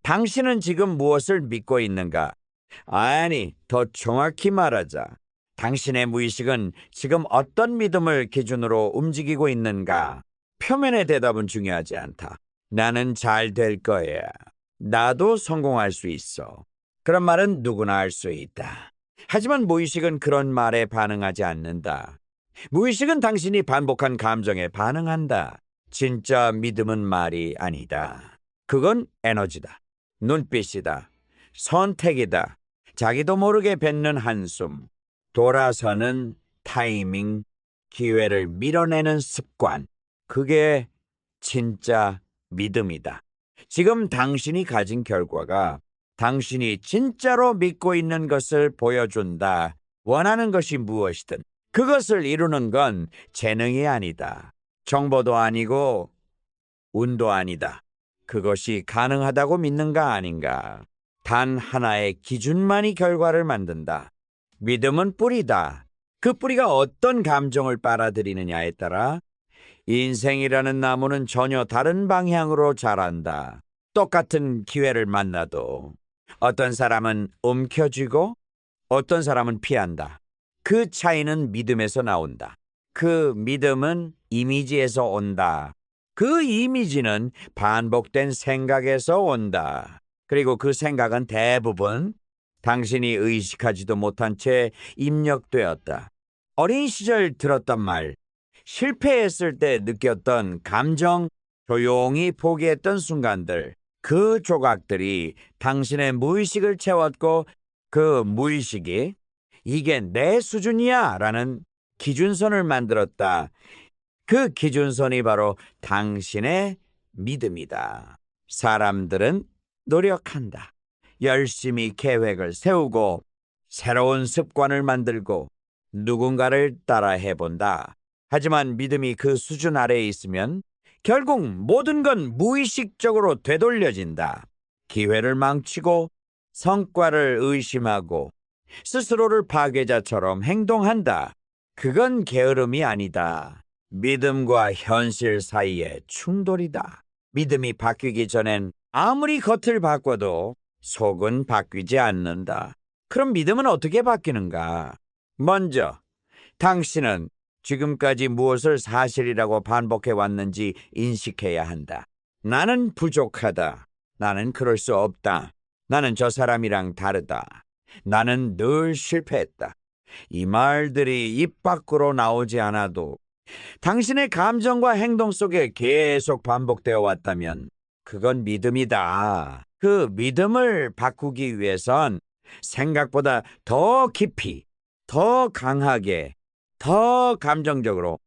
당신은 지금 무엇을 믿고 있는가? 아니, 더 정확히 말하자. 당신의 무의식은 지금 어떤 믿음을 기준으로 움직이고 있는가? 표면의 대답은 중요하지 않다. 나는 잘 될 거야. 나도 성공할 수 있어. 그런 말은 누구나 할 수 있다. 하지만 무의식은 그런 말에 반응하지 않는다. 무의식은 당신이 반복한 감정에 반응한다. 진짜 믿음은 말이 아니다. 그건 에너지다. 눈빛이다. 선택이다. 자기도 모르게 뱉는 한숨. 돌아서는 타이밍. 기회를 밀어내는 습관. 그게 진짜 믿음이다. 지금 당신이 가진 결과가 당신이 진짜로 믿고 있는 것을 보여준다. 원하는 것이 무엇이든 그것을 이루는 건 재능이 아니다. 정보도 아니고 운도 아니다. 그것이 가능하다고 믿는가 아닌가. 단 하나의 기준만이 결과를 만든다. 믿음은 뿌리다. 그 뿌리가 어떤 감정을 빨아들이느냐에 따라 인생이라는 나무는 전혀 다른 방향으로 자란다. 똑같은 기회를 만나도 어떤 사람은 움켜쥐고 어떤 사람은 피한다. 그 차이는 믿음에서 나온다. 그 믿음은 이미지에서 온다. 그 이미지는 반복된 생각에서 온다. 그리고 그 생각은 대부분 당신이 의식하지도 못한 채 입력되었다. 어린 시절 들었던 말, 실패했을 때 느꼈던 감정, 조용히 포기했던 순간들, 그 조각들이 당신의 무의식을 채웠고 그 무의식이 이게 내 수준이야 라는 기준선을 만들었다. 그 기준선이 바로 당신의 믿음이다. 사람들은 노력한다. 열심히 계획을 세우고 새로운 습관을 만들고 누군가를 따라 해본다. 하지만 믿음이 그 수준 아래에 있으면 결국 모든 건 무의식적으로 되돌려진다. 기회를 망치고 성과를 의심하고 스스로를 파괴자처럼 행동한다. 그건 게으름이 아니다. 믿음과 현실 사이의 충돌이다. 믿음이 바뀌기 전엔 아무리 겉을 바꿔도 속은 바뀌지 않는다. 그럼 믿음은 어떻게 바뀌는가? 먼저, 당신은 지금까지 무엇을 사실이라고 반복해 왔는지 인식해야 한다. 나는 부족하다. 나는 그럴 수 없다. 나는 저 사람이랑 다르다. 나는 늘 실패했다. 이 말들이 입 밖으로 나오지 않아도 당신의 감정과 행동 속에 계속 반복되어 왔다면 그건 믿음이다. 그 믿음을 바꾸기 위해선 생각보다 더 깊이, 더 강하게, 더 감정적으로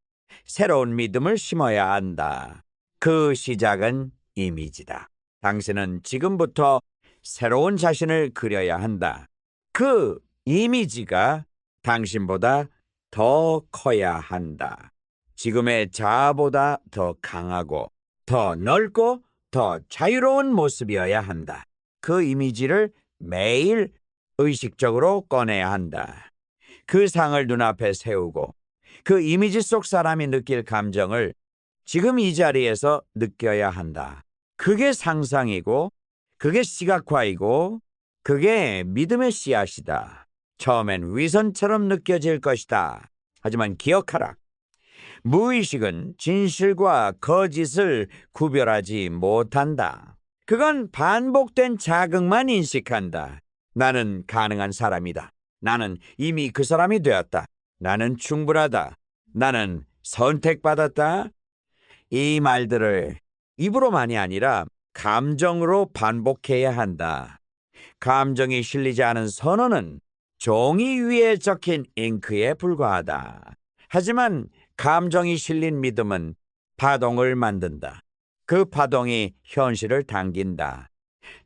새로운 믿음을 심어야 한다. 그 시작은 이미지다. 당신은 지금부터 새로운 자신을 그려야 한다. 그 이미지가 당신보다 더 커야 한다. 지금의 자아보다 더 강하고 더 넓고 더 자유로운 모습이어야 한다. 그 이미지를 매일 의식적으로 꺼내야 한다. 그 상을 눈앞에 세우고 그 이미지 속 사람이 느낄 감정을 지금 이 자리에서 느껴야 한다. 그게 상상이고 그게 시각화이고 그게 믿음의 씨앗이다. 처음엔 위선처럼 느껴질 것이다. 하지만 기억하라. 무의식은 진실과 거짓을 구별하지 못한다. 그건 반복된 자극만 인식한다. 나는 가능한 사람이다. 나는 이미 그 사람이 되었다. 나는 충분하다. 나는 선택받았다. 이 말들을 입으로만이 아니라 감정으로 반복해야 한다. 감정이 실리지 않은 선언은 종이 위에 적힌 잉크에 불과하다. 하지만 감정이 실린 믿음은 파동을 만든다. 그 파동이 현실을 당긴다.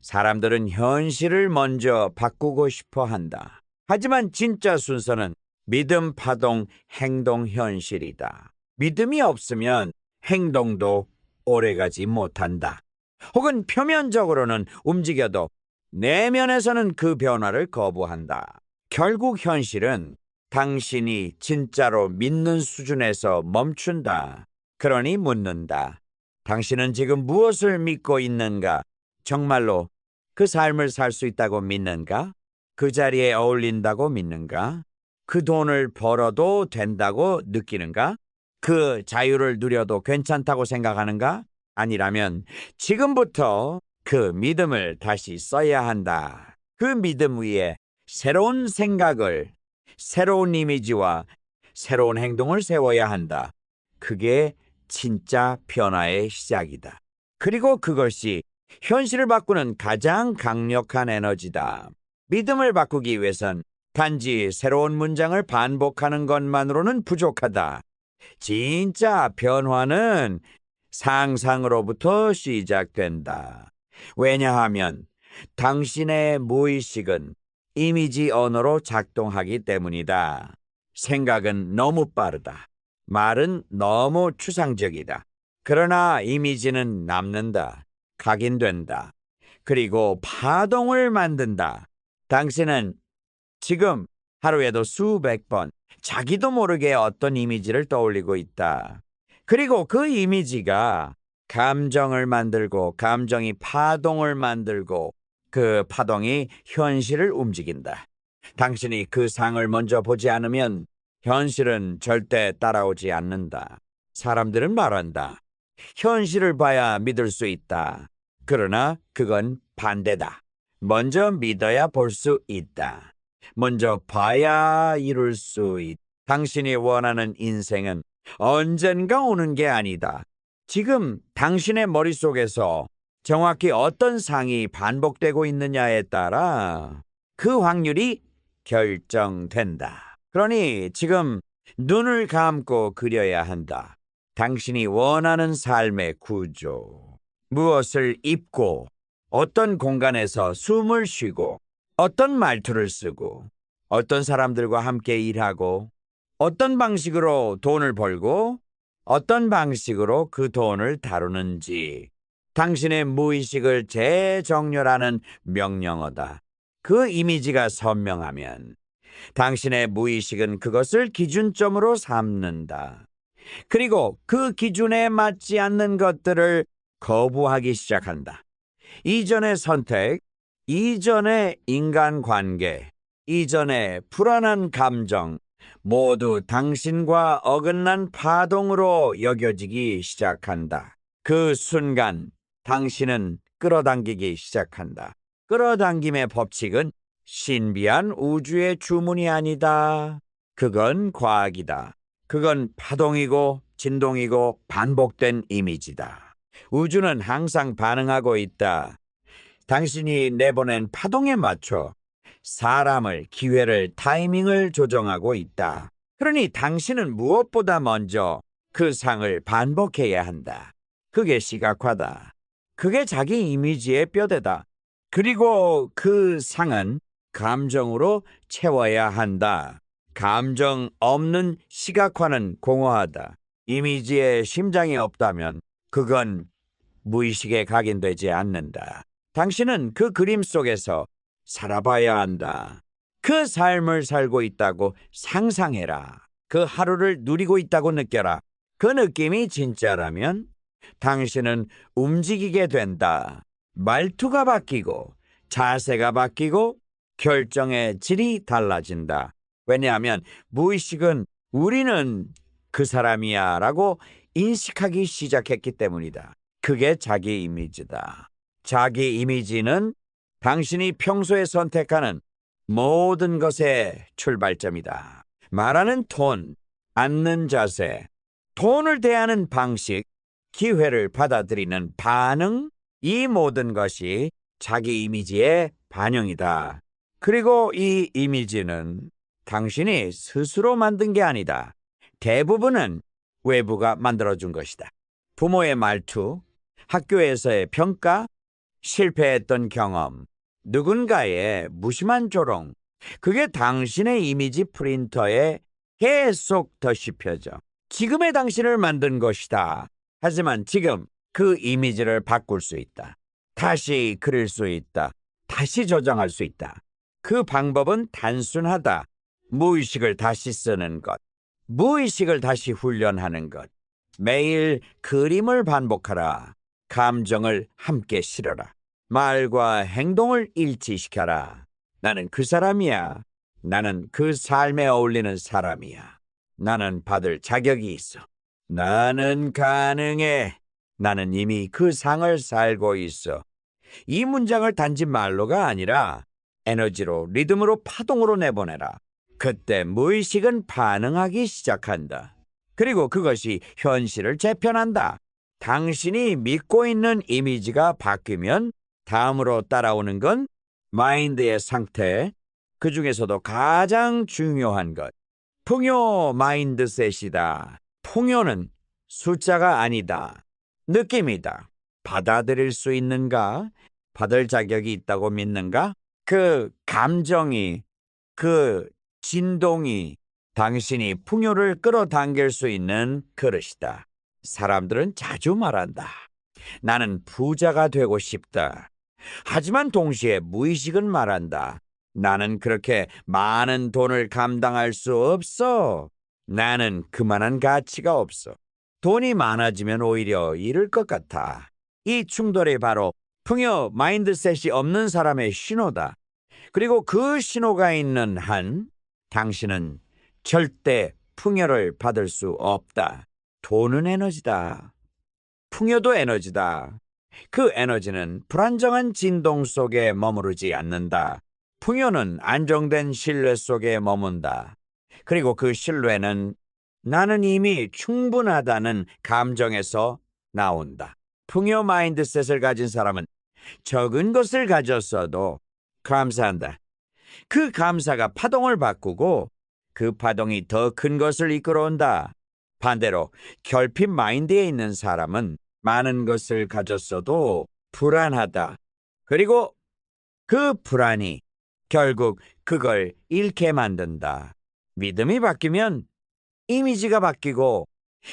사람들은 현실을 먼저 바꾸고 싶어 한다. 하지만 진짜 순서는 믿음, 파동, 행동, 현실이다. 믿음이 없으면 행동도 오래가지 못한다. 혹은 표면적으로는 움직여도 내면에서는 그 변화를 거부한다. 결국 현실은 당신이 진짜로 믿는 수준에서 멈춘다. 그러니 묻는다. 당신은 지금 무엇을 믿고 있는가? 정말로 그 삶을 살 수 있다고 믿는가? 그 자리에 어울린다고 믿는가? 그 돈을 벌어도 된다고 느끼는가? 그 자유를 누려도 괜찮다고 생각하는가? 아니라면 지금부터 그 믿음을 다시 써야 한다. 그 믿음 위에 새로운 생각을, 새로운 이미지와 새로운 행동을 세워야 한다. 그게 진짜 변화의 시작이다. 그리고 그것이 현실을 바꾸는 가장 강력한 에너지다. 믿음을 바꾸기 위해선 단지 새로운 문장을 반복하는 것만으로는 부족하다. 진짜 변화는 상상으로부터 시작된다. 왜냐하면 당신의 무의식은 이미지 언어로 작동하기 때문이다. 생각은 너무 빠르다. 말은 너무 추상적이다. 그러나 이미지는 남는다. 각인된다. 그리고 파동을 만든다. 당신은 지금 하루에도 수백 번 자기도 모르게 어떤 이미지를 떠올리고 있다. 그리고 그 이미지가 감정을 만들고 감정이 파동을 만들고 그 파동이 현실을 움직인다. 당신이 그 상을 먼저 보지 않으면 현실은 절대 따라오지 않는다. 사람들은 말한다. 현실을 봐야 믿을 수 있다. 그러나 그건 반대다. 먼저 믿어야 볼 수 있다. 먼저 봐야 이룰 수 있다. 당신이 원하는 인생은 언젠가 오는 게 아니다. 지금 당신의 머릿속에서 정확히 어떤 상이 반복되고 있느냐에 따라 그 확률이 결정된다. 그러니 지금 눈을 감고 그려야 한다. 당신이 원하는 삶의 구조, 무엇을 입고, 어떤 공간에서 숨을 쉬고, 어떤 말투를 쓰고, 어떤 사람들과 함께 일하고, 어떤 방식으로 돈을 벌고, 어떤 방식으로 그 돈을 다루는지, 당신의 무의식을 재정렬하는 명령어다. 그 이미지가 선명하면 당신의 무의식은 그것을 기준점으로 삼는다. 그리고 그 기준에 맞지 않는 것들을 거부하기 시작한다. 이전의 선택, 이전의 인간관계, 이전의 불안한 감정, 모두 당신과 어긋난 파동으로 여겨지기 시작한다. 그 순간 당신은 끌어당기기 시작한다. 끌어당김의 법칙은 신비한 우주의 주문이 아니다. 그건 과학이다. 그건 파동이고 진동이고 반복된 이미지다. 우주는 항상 반응하고 있다. 당신이 내보낸 파동에 맞춰 사람을, 기회를, 타이밍을 조정하고 있다. 그러니 당신은 무엇보다 먼저 그 상을 반복해야 한다. 그게 시각화다. 그게 자기 이미지의 뼈대다. 그리고 그 상은 감정으로 채워야 한다. 감정 없는 시각화는 공허하다. 이미지에 심장이 없다면 그건 무의식에 각인되지 않는다. 당신은 그 그림 속에서 살아봐야 한다. 그 삶을 살고 있다고 상상해라. 그 하루를 누리고 있다고 느껴라. 그 느낌이 진짜라면 당신은 움직이게 된다. 말투가 바뀌고 자세가 바뀌고 결정의 질이 달라진다. 왜냐하면 무의식은 우리는 그 사람이야 라고 인식하기 시작했기 때문이다. 그게 자기 이미지다. 자기 이미지는 당신이 평소에 선택하는 모든 것의 출발점이다. 말하는 톤, 앉는 자세, 돈을 대하는 방식, 기회를 받아들이는 반응, 이 모든 것이 자기 이미지의 반영이다. 그리고 이 이미지는 당신이 스스로 만든 게 아니다. 대부분은 외부가 만들어준 것이다. 부모의 말투, 학교에서의 평가, 실패했던 경험, 누군가의 무심한 조롱, 그게 당신의 이미지 프린터에 계속 더 씹혀져. 지금의 당신을 만든 것이다. 하지만 지금 그 이미지를 바꿀 수 있다. 다시 그릴 수 있다. 다시 조정할 수 있다. 그 방법은 단순하다. 무의식을 다시 쓰는 것. 무의식을 다시 훈련하는 것. 매일 그림을 반복하라. 감정을 함께 실어라. 말과 행동을 일치시켜라. 나는 그 사람이야. 나는 그 삶에 어울리는 사람이야. 나는 받을 자격이 있어. 나는 가능해. 나는 이미 그 상을 살고 있어. 이 문장을 단지 말로가 아니라 에너지로, 리듬으로, 파동으로 내보내라. 그때 무의식은 반응하기 시작한다. 그리고 그것이 현실을 재편한다. 당신이 믿고 있는 이미지가 바뀌면 다음으로 따라오는 건 마인드의 상태, 그 중에서도 가장 중요한 것, 풍요 마인드셋이다. 풍요는 숫자가 아니다. 느낌이다. 받아들일 수 있는가? 받을 자격이 있다고 믿는가? 그 감정이, 그 진동이 당신이 풍요를 끌어당길 수 있는 그릇이다. 사람들은 자주 말한다. 나는 부자가 되고 싶다. 하지만 동시에 무의식은 말한다. 나는 그렇게 많은 돈을 감당할 수 없어. 나는 그만한 가치가 없어. 돈이 많아지면 오히려 잃을 것 같아. 이 충돌이 바로 풍요 마인드셋이 없는 사람의 신호다. 그리고 그 신호가 있는 한 당신은 절대 풍요를 받을 수 없다. 돈은 에너지다. 풍요도 에너지다. 그 에너지는 불안정한 진동 속에 머무르지 않는다. 풍요는 안정된 신뢰 속에 머문다. 그리고 그 신뢰는 나는 이미 충분하다는 감정에서 나온다. 풍요 마인드셋을 가진 사람은 적은 것을 가졌어도 감사한다. 그 감사가 파동을 바꾸고 그 파동이 더 큰 것을 이끌어온다. 반대로 결핍 마인드에 있는 사람은 많은 것을 가졌어도 불안하다. 그리고 그 불안이 결국 그걸 잃게 만든다. 믿음이 바뀌면 이미지가 바뀌고,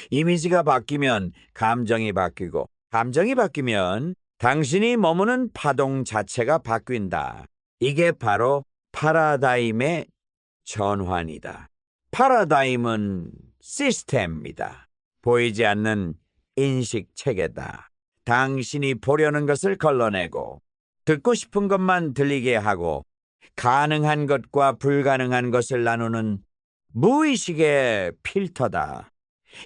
이미지가 바뀌면 감정이 바뀌고, 감정이 바뀌면 당신이 머무는 파동 자체가 바뀐다. 이게 바로 파라다임의 전환이다. 파라다임은 시스템이다. 보이지 않는 인식 체계다. 당신이 보려는 것을 걸러내고 듣고 싶은 것만 들리게 하고 가능한 것과 불가능한 것을 나누는 무의식의 필터다.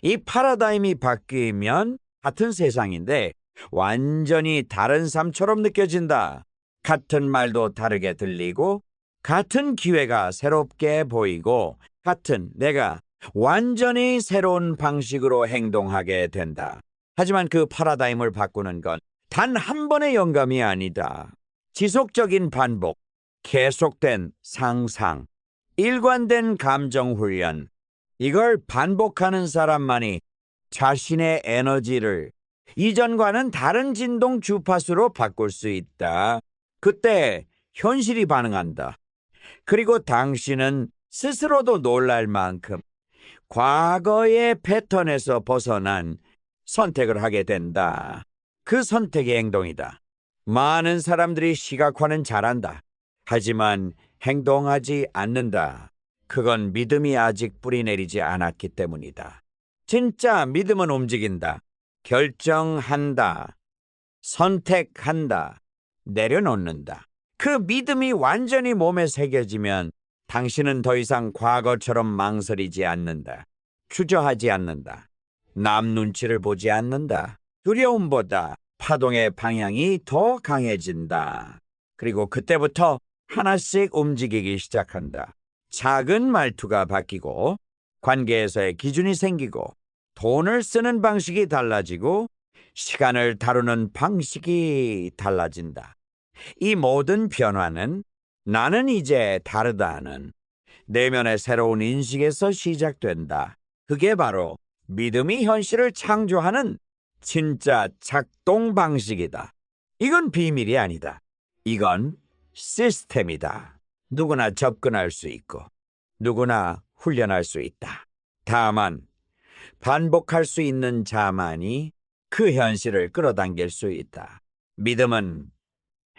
이 파라다임이 바뀌면 같은 세상인데 완전히 다른 삶처럼 느껴진다. 같은 말도 다르게 들리고 같은 기회가 새롭게 보이고 같은 내가 완전히 새로운 방식으로 행동하게 된다. 하지만 그 파라다임을 바꾸는 건 단 한 번의 영감이 아니다. 지속적인 반복, 계속된 상상, 일관된 감정 훈련, 이걸 반복하는 사람만이 자신의 에너지를 이전과는 다른 진동 주파수로 바꿀 수 있다. 그때 현실이 반응한다. 그리고 당신은 스스로도 놀랄 만큼 과거의 패턴에서 벗어난 선택을 하게 된다. 그 선택의 행동이다. 많은 사람들이 시각화는 잘한다. 하지만 행동하지 않는다. 그건 믿음이 아직 뿌리내리지 않았기 때문이다. 진짜 믿음은 움직인다. 결정한다. 선택한다. 내려놓는다. 그 믿음이 완전히 몸에 새겨지면 당신은 더 이상 과거처럼 망설이지 않는다. 주저하지 않는다. 남 눈치를 보지 않는다. 두려움보다 파동의 방향이 더 강해진다. 그리고 그때부터 하나씩 움직이기 시작한다. 작은 말투가 바뀌고 관계에서의 기준이 생기고 돈을 쓰는 방식이 달라지고 시간을 다루는 방식이 달라진다. 이 모든 변화는 나는 이제 다르다는 내면의 새로운 인식에서 시작된다. 그게 바로 믿음이 현실을 창조하는 진짜 작동 방식이다. 이건 비밀이 아니다. 이건 시스템이다. 누구나 접근할 수 있고 누구나 훈련할 수 있다. 다만 반복할 수 있는 자만이 그 현실을 끌어당길 수 있다. 믿음은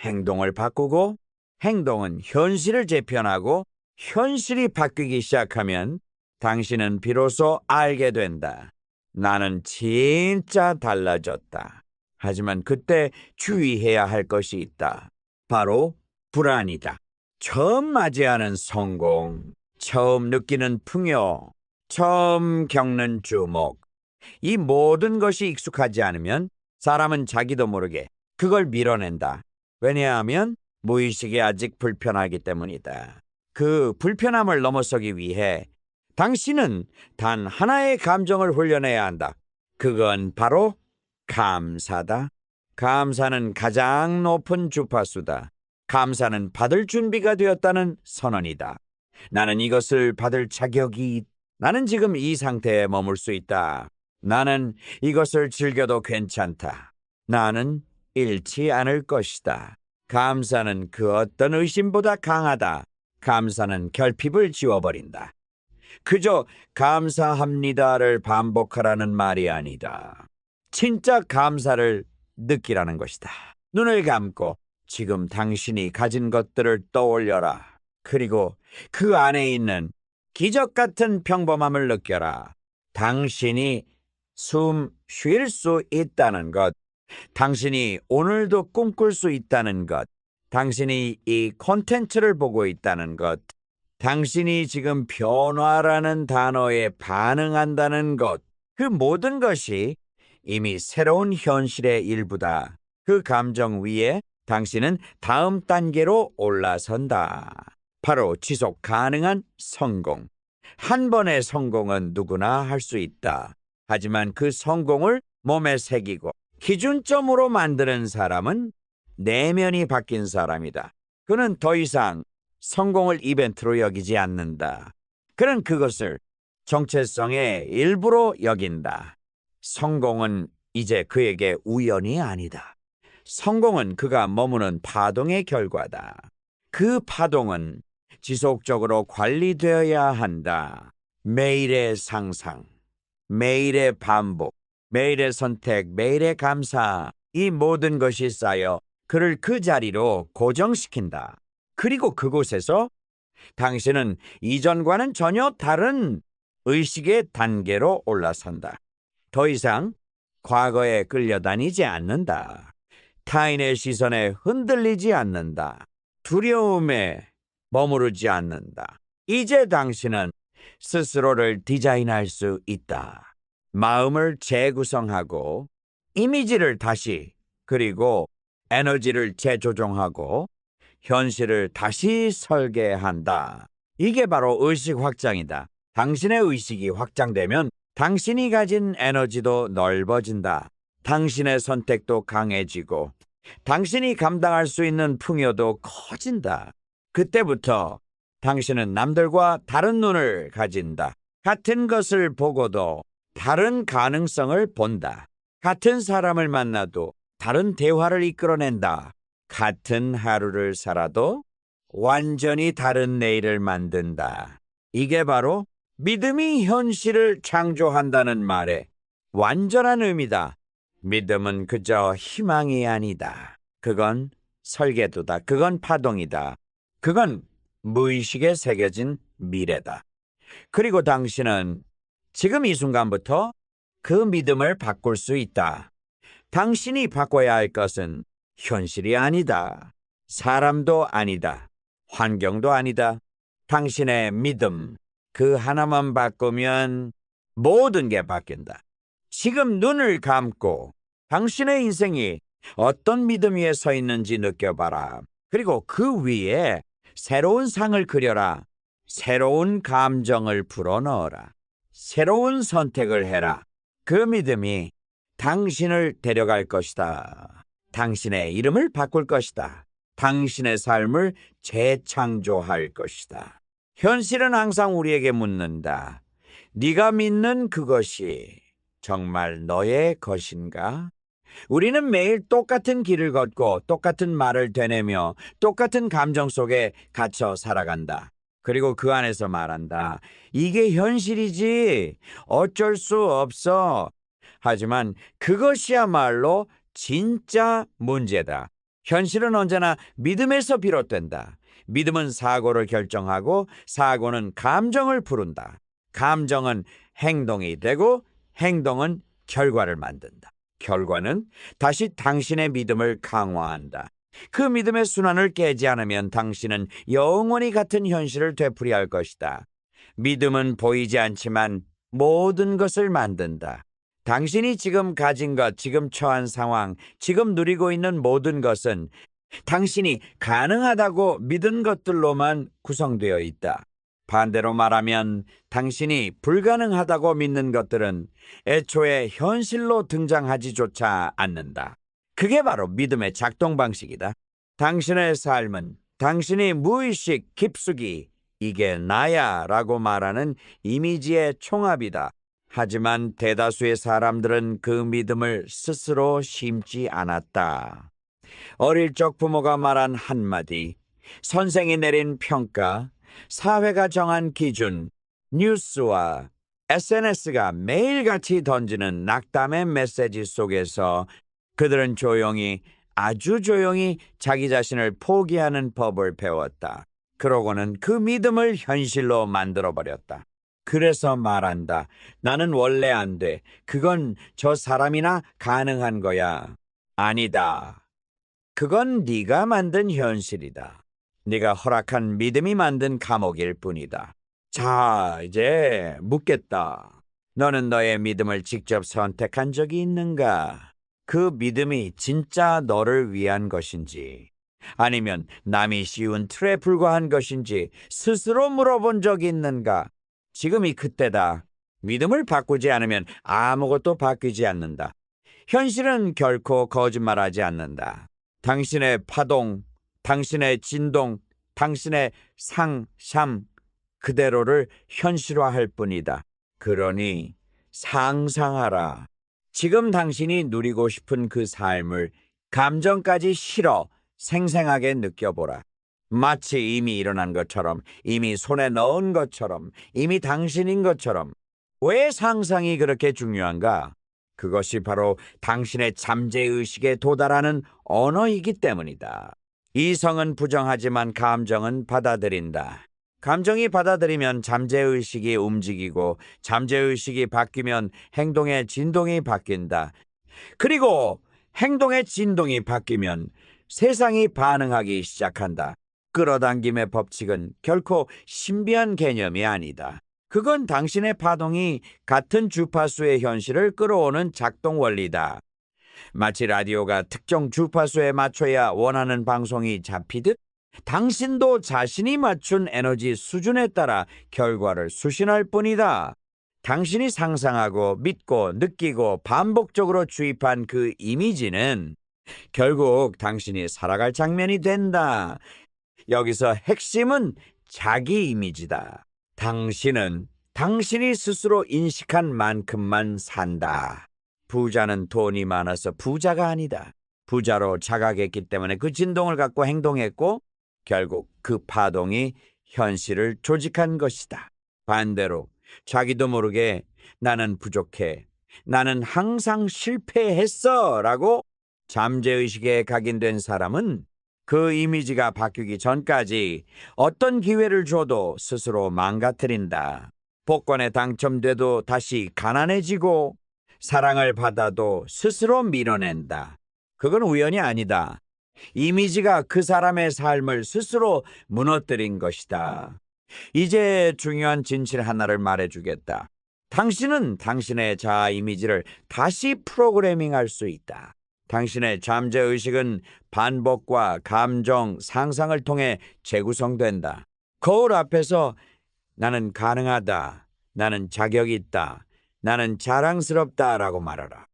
행동을 바꾸고 행동은 현실을 재편하고 현실이 바뀌기 시작하면 당신은 비로소 알게 된다. 나는 진짜 달라졌다. 하지만 그때 주의해야 할 것이 있다. 바로 불안이다. 처음 맞이하는 성공, 처음 느끼는 풍요, 처음 겪는 주목, 이 모든 것이 익숙하지 않으면 사람은 자기도 모르게 그걸 밀어낸다. 왜냐하면 무의식이 아직 불편하기 때문이다. 그 불편함을 넘어서기 위해 당신은 단 하나의 감정을 훈련해야 한다. 그건 바로 감사다. 감사는 가장 높은 주파수다. 감사는 받을 준비가 되었다는 선언이다. 나는 이것을 받을 자격이, 나는 지금 이 상태에 머물 수 있다. 나는 이것을 즐겨도 괜찮다. 나는 잃지 않을 것이다. 감사는 그 어떤 의심보다 강하다. 감사는 결핍을 지워버린다. 그저 감사합니다를 반복하라는 말이 아니다. 진짜 감사를 느끼라는 것이다. 눈을 감고 지금 당신이 가진 것들을 떠올려라. 그리고 그 안에 있는 기적 같은 평범함을 느껴라. 당신이 숨 쉴 수 있다는 것, 당신이 오늘도 꿈꿀 수 있다는 것, 당신이 이 콘텐츠를 보고 있다는 것, 당신이 지금 변화라는 단어에 반응한다는 것, 그 모든 것이 이미 새로운 현실의 일부다. 그 감정 위에 당신은 다음 단계로 올라선다. 바로 지속 가능한 성공. 한 번의 성공은 누구나 할 수 있다. 하지만 그 성공을 몸에 새기고 기준점으로 만드는 사람은 내면이 바뀐 사람이다. 그는 더 이상 성공을 이벤트로 여기지 않는다. 그는 그것을 정체성의 일부로 여긴다. 성공은 이제 그에게 우연이 아니다. 성공은 그가 머무는 파동의 결과다. 그 파동은 지속적으로 관리되어야 한다. 매일의 상상, 매일의 반복, 매일의 선택, 매일의 감사, 이 모든 것이 쌓여 그를 그 자리로 고정시킨다. 그리고 그곳에서 당신은 이전과는 전혀 다른 의식의 단계로 올라선다. 더 이상 과거에 끌려다니지 않는다. 타인의 시선에 흔들리지 않는다. 두려움에 머무르지 않는다. 이제 당신은 스스로를 디자인할 수 있다. 마음을 재구성하고 이미지를 다시, 그리고 에너지를 재조정하고 현실을 다시 설계한다. 이게 바로 의식 확장이다. 당신의 의식이 확장되면 당신이 가진 에너지도 넓어진다. 당신의 선택도 강해지고 당신이 감당할 수 있는 풍요도 커진다. 그때부터 당신은 남들과 다른 눈을 가진다. 같은 것을 보고도 다른 가능성을 본다. 같은 사람을 만나도 다른 대화를 이끌어낸다. 같은 하루를 살아도 완전히 다른 내일을 만든다. 이게 바로 믿음이 현실을 창조한다는 말의 완전한 의미다. 믿음은 그저 희망이 아니다. 그건 설계도다. 그건 파동이다. 그건 무의식에 새겨진 미래다. 그리고 당신은 지금 이 순간부터 그 믿음을 바꿀 수 있다. 당신이 바꿔야 할 것은 현실이 아니다. 사람도 아니다. 환경도 아니다. 당신의 믿음, 그 하나만 바꾸면 모든 게 바뀐다. 지금 눈을 감고 당신의 인생이 어떤 믿음 위에 서 있는지 느껴봐라. 그리고 그 위에 새로운 상을 그려라. 새로운 감정을 불어넣어라. 새로운 선택을 해라. 그 믿음이 당신을 데려갈 것이다. 당신의 이름을 바꿀 것이다. 당신의 삶을 재창조할 것이다. 현실은 항상 우리에게 묻는다. 네가 믿는 그것이 정말 너의 것인가? 우리는 매일 똑같은 길을 걷고 똑같은 말을 되뇌며 똑같은 감정 속에 갇혀 살아간다. 그리고 그 안에서 말한다. 이게 현실이지. 어쩔 수 없어. 하지만 그것이야말로 진짜 문제다. 현실은 언제나 믿음에서 비롯된다. 믿음은 사고를 결정하고 사고는 감정을 부른다. 감정은 행동이 되고 행동은 결과를 만든다. 결과는 다시 당신의 믿음을 강화한다. 그 믿음의 순환을 깨지 않으면 당신은 영원히 같은 현실을 되풀이할 것이다. 믿음은 보이지 않지만 모든 것을 만든다. 당신이 지금 가진 것, 지금 처한 상황, 지금 누리고 있는 모든 것은 당신이 가능하다고 믿은 것들로만 구성되어 있다. 반대로 말하면 당신이 불가능하다고 믿는 것들은 애초에 현실로 등장하지조차 않는다. 그게 바로 믿음의 작동 방식이다. 당신의 삶은 당신이 무의식 깊숙이 이게 나야 라고 말하는 이미지의 총합이다. 하지만 대다수의 사람들은 그 믿음을 스스로 심지 않았다. 어릴 적 부모가 말한 한마디, 선생이 내린 평가, 사회가 정한 기준, 뉴스와 SNS가 매일같이 던지는 낙담의 메시지 속에서 그들은 조용히, 아주 조용히 자기 자신을 포기하는 법을 배웠다. 그러고는 그 믿음을 현실로 만들어버렸다. 그래서 말한다. 나는 원래 안 돼. 그건 저 사람이나 가능한 거야. 아니다. 그건 네가 만든 현실이다. 네가 허락한 믿음이 만든 감옥일 뿐이다. 자, 이제 묻겠다. 너는 너의 믿음을 직접 선택한 적이 있는가? 그 믿음이 진짜 너를 위한 것인지, 아니면 남이 씌운 틀에 불과한 것인지 스스로 물어본 적이 있는가? 지금이 그때다. 믿음을 바꾸지 않으면 아무것도 바뀌지 않는다. 현실은 결코 거짓말하지 않는다. 당신의 파동, 당신의 진동, 당신의 상상 그대로를 현실화할 뿐이다. 그러니 상상하라. 지금 당신이 누리고 싶은 그 삶을 감정까지 실어 생생하게 느껴보라. 마치 이미 일어난 것처럼, 이미 손에 넣은 것처럼, 이미 당신인 것처럼. 왜 상상이 그렇게 중요한가? 그것이 바로 당신의 잠재의식에 도달하는 언어이기 때문이다. 이성은 부정하지만 감정은 받아들인다. 감정이 받아들이면 잠재의식이 움직이고 잠재의식이 바뀌면 행동의 진동이 바뀐다. 그리고 행동의 진동이 바뀌면 세상이 반응하기 시작한다. 끌어당김의 법칙은 결코 신비한 개념이 아니다. 그건 당신의 파동이 같은 주파수의 현실을 끌어오는 작동 원리다. 마치 라디오가 특정 주파수에 맞춰야 원하는 방송이 잡히듯 당신도 자신이 맞춘 에너지 수준에 따라 결과를 수신할 뿐이다. 당신이 상상하고 믿고 느끼고 반복적으로 주입한 그 이미지는 결국 당신이 살아갈 장면이 된다. 여기서 핵심은 자기 이미지다. 당신은 당신이 스스로 인식한 만큼만 산다. 부자는 돈이 많아서 부자가 아니다. 부자로 자각했기 때문에 그 진동을 갖고 행동했고 결국 그 파동이 현실을 조직한 것이다. 반대로 자기도 모르게 나는 부족해, 나는 항상 실패했어 라고 잠재의식에 각인된 사람은 그 이미지가 바뀌기 전까지 어떤 기회를 줘도 스스로 망가뜨린다. 복권에 당첨돼도 다시 가난해지고 사랑을 받아도 스스로 밀어낸다. 그건 우연이 아니다. 이미지가 그 사람의 삶을 스스로 무너뜨린 것이다. 이제 중요한 진실 하나를 말해주겠다. 당신은 당신의 자아 이미지를 다시 프로그래밍할 수 있다. 당신의 잠재의식은 반복과 감정, 상상을 통해 재구성된다. 거울 앞에서 나는 가능하다, 나는 자격이 있다, 나는 자랑스럽다 라고 말하라.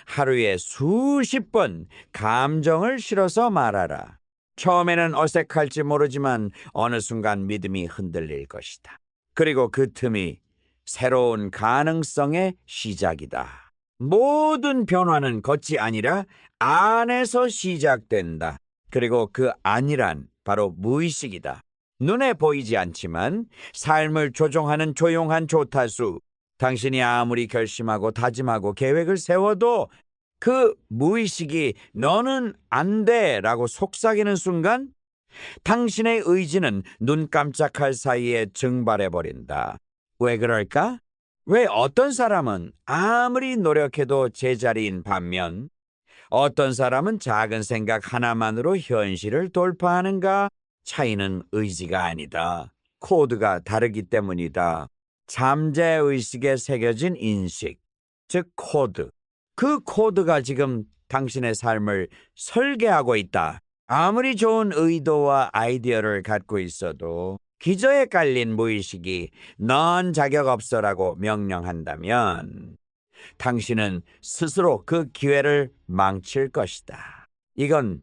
하루에 수십 번 감정을 실어서 말하라. 처음에는 어색할지 모르지만 어느 순간 믿음이 흔들릴 것이다. 그리고 그 틈이 새로운 가능성의 시작이다. 모든 변화는 겉이 아니라 안에서 시작된다. 그리고 그 안이란 바로 무의식이다. 눈에 보이지 않지만 삶을 조종하는 조용한 조타수. 당신이 아무리 결심하고 다짐하고 계획을 세워도 그 무의식이 너는 안 돼 라고 속삭이는 순간 당신의 의지는 눈 깜짝할 사이에 증발해버린다. 왜 그럴까? 왜 어떤 사람은 아무리 노력해도 제자리인 반면 어떤 사람은 작은 생각 하나만으로 현실을 돌파하는가? 차이는 의지가 아니다. 코드가 다르기 때문이다. 잠재의식에 새겨진 인식, 즉 코드. 그 코드가 지금 당신의 삶을 설계하고 있다. 아무리 좋은 의도와 아이디어를 갖고 있어도 기저에 깔린 무의식이 넌 자격 없어라고 명령한다면 당신은 스스로 그 기회를 망칠 것이다. 이건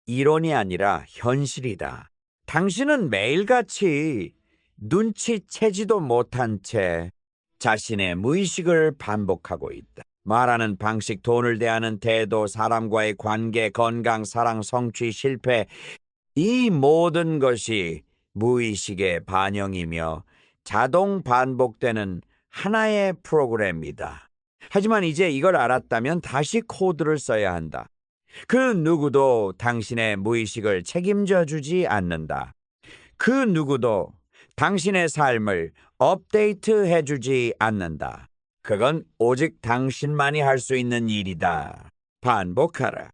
이론이 아니라 현실이다. 당신은 매일같이 눈치채지도 못한 채 자신의 무의식을 반복하고 있다. 말하는 방식, 돈을 대하는 태도, 사람과의 관계, 건강, 사랑, 성취, 실패, 이 모든 것이 무의식의 반영이며 자동 반복되는 하나의 프로그램이다. 하지만 이제 이걸 알았다면 다시 코드를 써야 한다. 그 누구도 당신의 무의식을 책임져 주지 않는다. 그 누구도 당신의 삶을 업데이트해 주지 않는다. 그건 오직 당신만이 할 수 있는 일이다. 반복하라.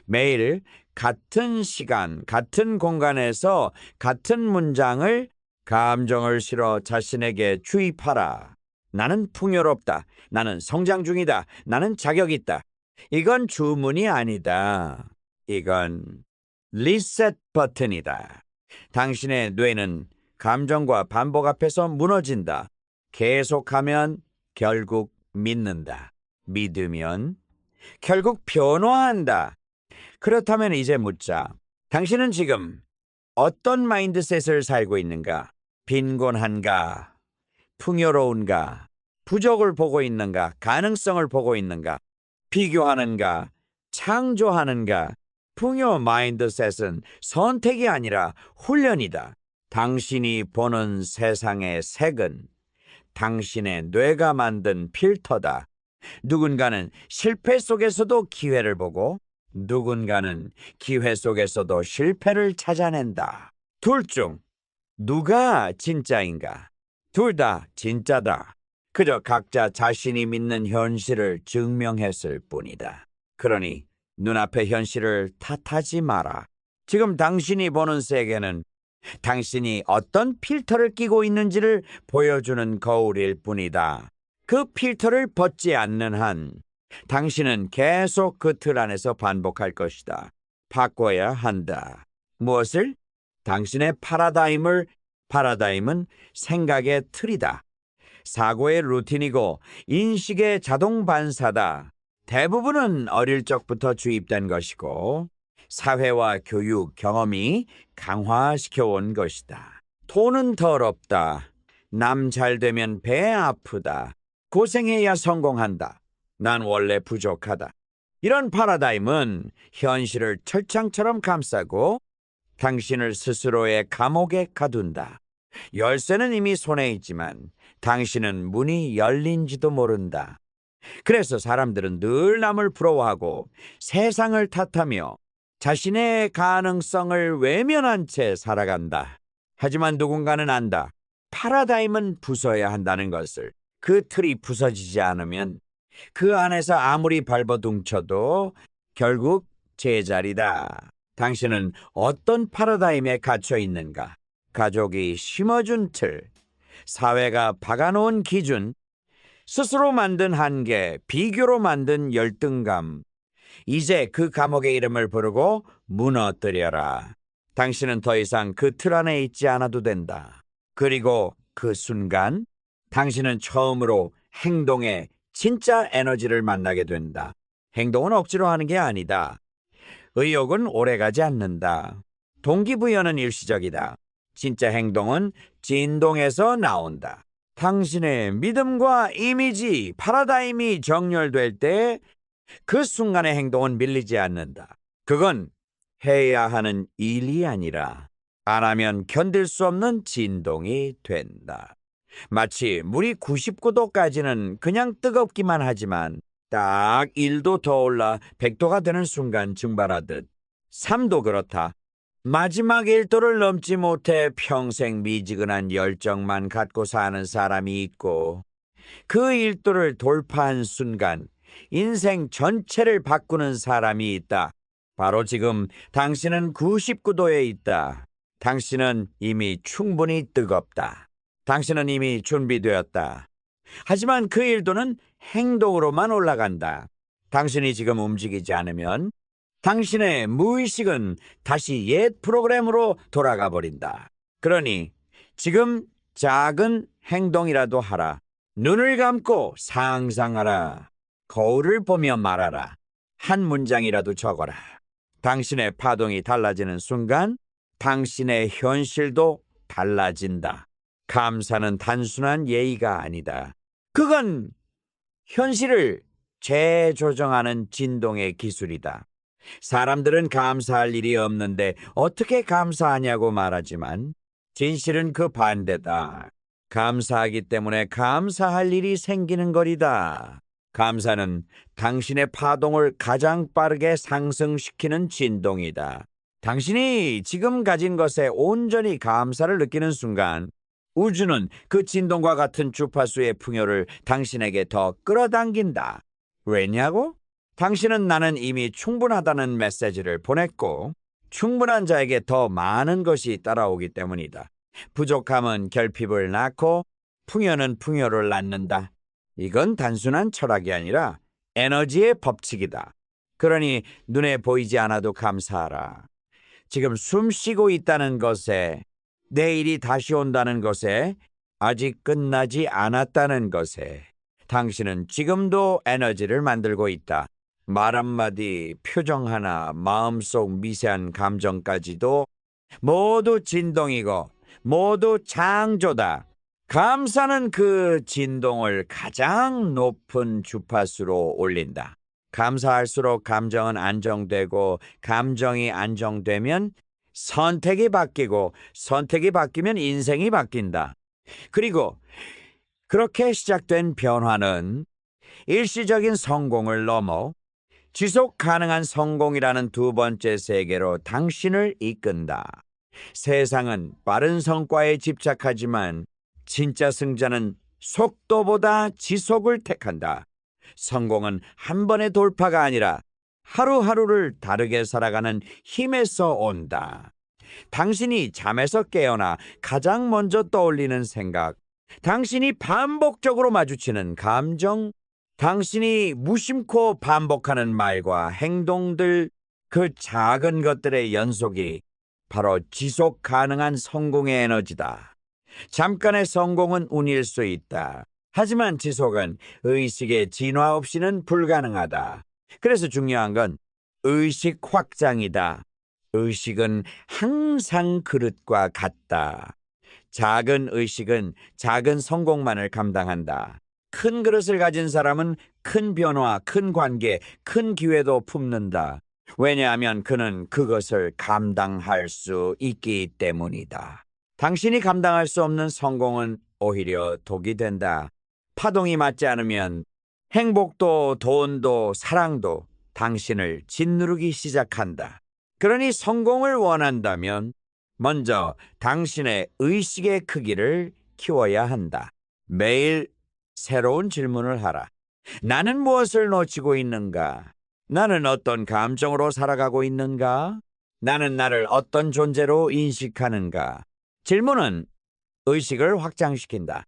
매일 같은 시간, 같은 공간에서 같은 문장을 감정을 실어 자신에게 주입하라. 나는 풍요롭다. 나는 성장 중이다. 나는 자격 있다. 이건 주문이 아니다. 이건 리셋 버튼이다. 당신의 뇌는 감정과 반복 앞에서 무너진다. 계속하면 결국 믿는다. 믿으면 결국 변화한다. 그렇다면 이제 묻자. 당신은 지금 어떤 마인드셋을 살고 있는가? 빈곤한가? 풍요로운가? 부족을 보고 있는가? 가능성을 보고 있는가? 비교하는가? 창조하는가? 풍요 마인드셋은 선택이 아니라 훈련이다. 당신이 보는 세상의 색은 당신의 뇌가 만든 필터다. 누군가는 실패 속에서도 기회를 보고 누군가는 기회 속에서도 실패를 찾아낸다. 둘 중 누가 진짜인가? 둘 다 진짜다. 그저 각자 자신이 믿는 현실을 증명했을 뿐이다. 그러니 눈앞의 현실을 탓하지 마라. 지금 당신이 보는 세계는 당신이 어떤 필터를 끼고 있는지를 보여주는 거울일 뿐이다. 그 필터를 벗지 않는 한 당신은 계속 그 틀 안에서 반복할 것이다. 바꿔야 한다. 무엇을? 당신의 파라다임은 생각의 틀이다. 사고의 루틴이고 인식의 자동 반사다. 대부분은 어릴 적부터 주입된 것이고 사회와 교육, 경험이 강화시켜온 것이다. 돈은 더럽다. 남 잘 되면 배 아프다. 고생해야 성공한다. 난 원래 부족하다. 이런 파라다임은 현실을 철창처럼 감싸고 당신을 스스로의 감옥에 가둔다. 열쇠는 이미 손에 있지만 당신은 문이 열린지도 모른다. 그래서 사람들은 늘 남을 부러워하고 세상을 탓하며 자신의 가능성을 외면한 채 살아간다. 하지만 누군가는 안다. 파라다임은 부숴야 한다는 것을. 그 틀이 부서지지 않으면 그 안에서 아무리 발버둥쳐도 결국 제자리다. 당신은 어떤 파라다임에 갇혀 있는가? 가족이 심어준 틀, 사회가 박아놓은 기준, 스스로 만든 한계, 비교로 만든 열등감. 이제 그 감옥의 이름을 부르고 무너뜨려라. 당신은 더 이상 그 틀 안에 있지 않아도 된다. 그리고 그 순간 당신은 처음으로 행동의 진짜 에너지를 만나게 된다. 행동은 억지로 하는 게 아니다. 의욕은 오래가지 않는다. 동기부여는 일시적이다. 진짜 행동은 진동에서 나온다. 당신의 믿음과 이미지, 파라다임이 정렬될 때 그 순간의 행동은 밀리지 않는다. 그건 해야 하는 일이 아니라 안 하면 견딜 수 없는 진동이 된다. 마치 물이 99도까지는 그냥 뜨겁기만 하지만 딱 1도 더 올라 100도가 되는 순간 증발하듯 삶도 그렇다. 마지막 1도를 넘지 못해 평생 미지근한 열정만 갖고 사는 사람이 있고 그 일도를 돌파한 순간 인생 전체를 바꾸는 사람이 있다. 바로 지금 당신은 99도에 있다. 당신은 이미 충분히 뜨겁다. 당신은 이미 준비되었다. 하지만 그 일도는 행동으로만 올라간다. 당신이 지금 움직이지 않으면 당신의 무의식은 다시 옛 프로그램으로 돌아가 버린다. 그러니 지금 작은 행동이라도 하라. 눈을 감고 상상하라. 거울을 보며 말하라. 한 문장이라도 적어라. 당신의 파동이 달라지는 순간 당신의 현실도 달라진다. 감사는 단순한 예의가 아니다. 그건 현실을 재조정하는 진동의 기술이다. 사람들은 감사할 일이 없는데 어떻게 감사하냐고 말하지만 진실은 그 반대다. 감사하기 때문에 감사할 일이 생기는 거리다. 감사는 당신의 파동을 가장 빠르게 상승시키는 진동이다. 당신이 지금 가진 것에 온전히 감사를 느끼는 순간 우주는 그 진동과 같은 주파수의 풍요를 당신에게 더 끌어당긴다. 왜냐고? 당신은 나는 이미 충분하다는 메시지를 보냈고 충분한 자에게 더 많은 것이 따라오기 때문이다. 부족함은 결핍을 낳고 풍요는 풍요를 낳는다. 이건 단순한 철학이 아니라 에너지의 법칙이다. 그러니 눈에 보이지 않아도 감사하라. 지금 숨 쉬고 있다는 것에, 내일이 다시 온다는 것에, 아직 끝나지 않았다는 것에 당신은 지금도 에너지를 만들고 있다. 말 한마디, 표정 하나, 마음속 미세한 감정까지도 모두 진동이고 모두 창조다. 감사는 그 진동을 가장 높은 주파수로 올린다. 감사할수록 감정은 안정되고 감정이 안정되면 선택이 바뀌고 선택이 바뀌면 인생이 바뀐다. 그리고 그렇게 시작된 변화는 일시적인 성공을 넘어 지속 가능한 성공이라는 두 번째 세계로 당신을 이끈다. 세상은 빠른 성과에 집착하지만 진짜 승자는 속도보다 지속을 택한다. 성공은 한 번의 돌파가 아니라 하루하루를 다르게 살아가는 힘에서 온다. 당신이 잠에서 깨어나 가장 먼저 떠올리는 생각, 당신이 반복적으로 마주치는 감정, 당신이 무심코 반복하는 말과 행동들, 그 작은 것들의 연속이 바로 지속 가능한 성공의 에너지다. 잠깐의 성공은 운일 수 있다. 하지만 지속은 의식의 진화 없이는 불가능하다. 그래서 중요한 건 의식 확장이다. 의식은 항상 그릇과 같다. 작은 의식은 작은 성공만을 감당한다. 큰 그릇을 가진 사람은 큰 변화, 큰 관계, 큰 기회도 품는다. 왜냐하면 그는 그것을 감당할 수 있기 때문이다. 당신이 감당할 수 없는 성공은 오히려 독이 된다. 파동이 맞지 않으면 행복도 돈도 사랑도 당신을 짓누르기 시작한다. 그러니 성공을 원한다면 먼저 당신의 의식의 크기를 키워야 한다. 매일 새로운 질문을 하라. 나는 무엇을 놓치고 있는가? 나는 어떤 감정으로 살아가고 있는가? 나는 나를 어떤 존재로 인식하는가? 질문은 의식을 확장시킨다.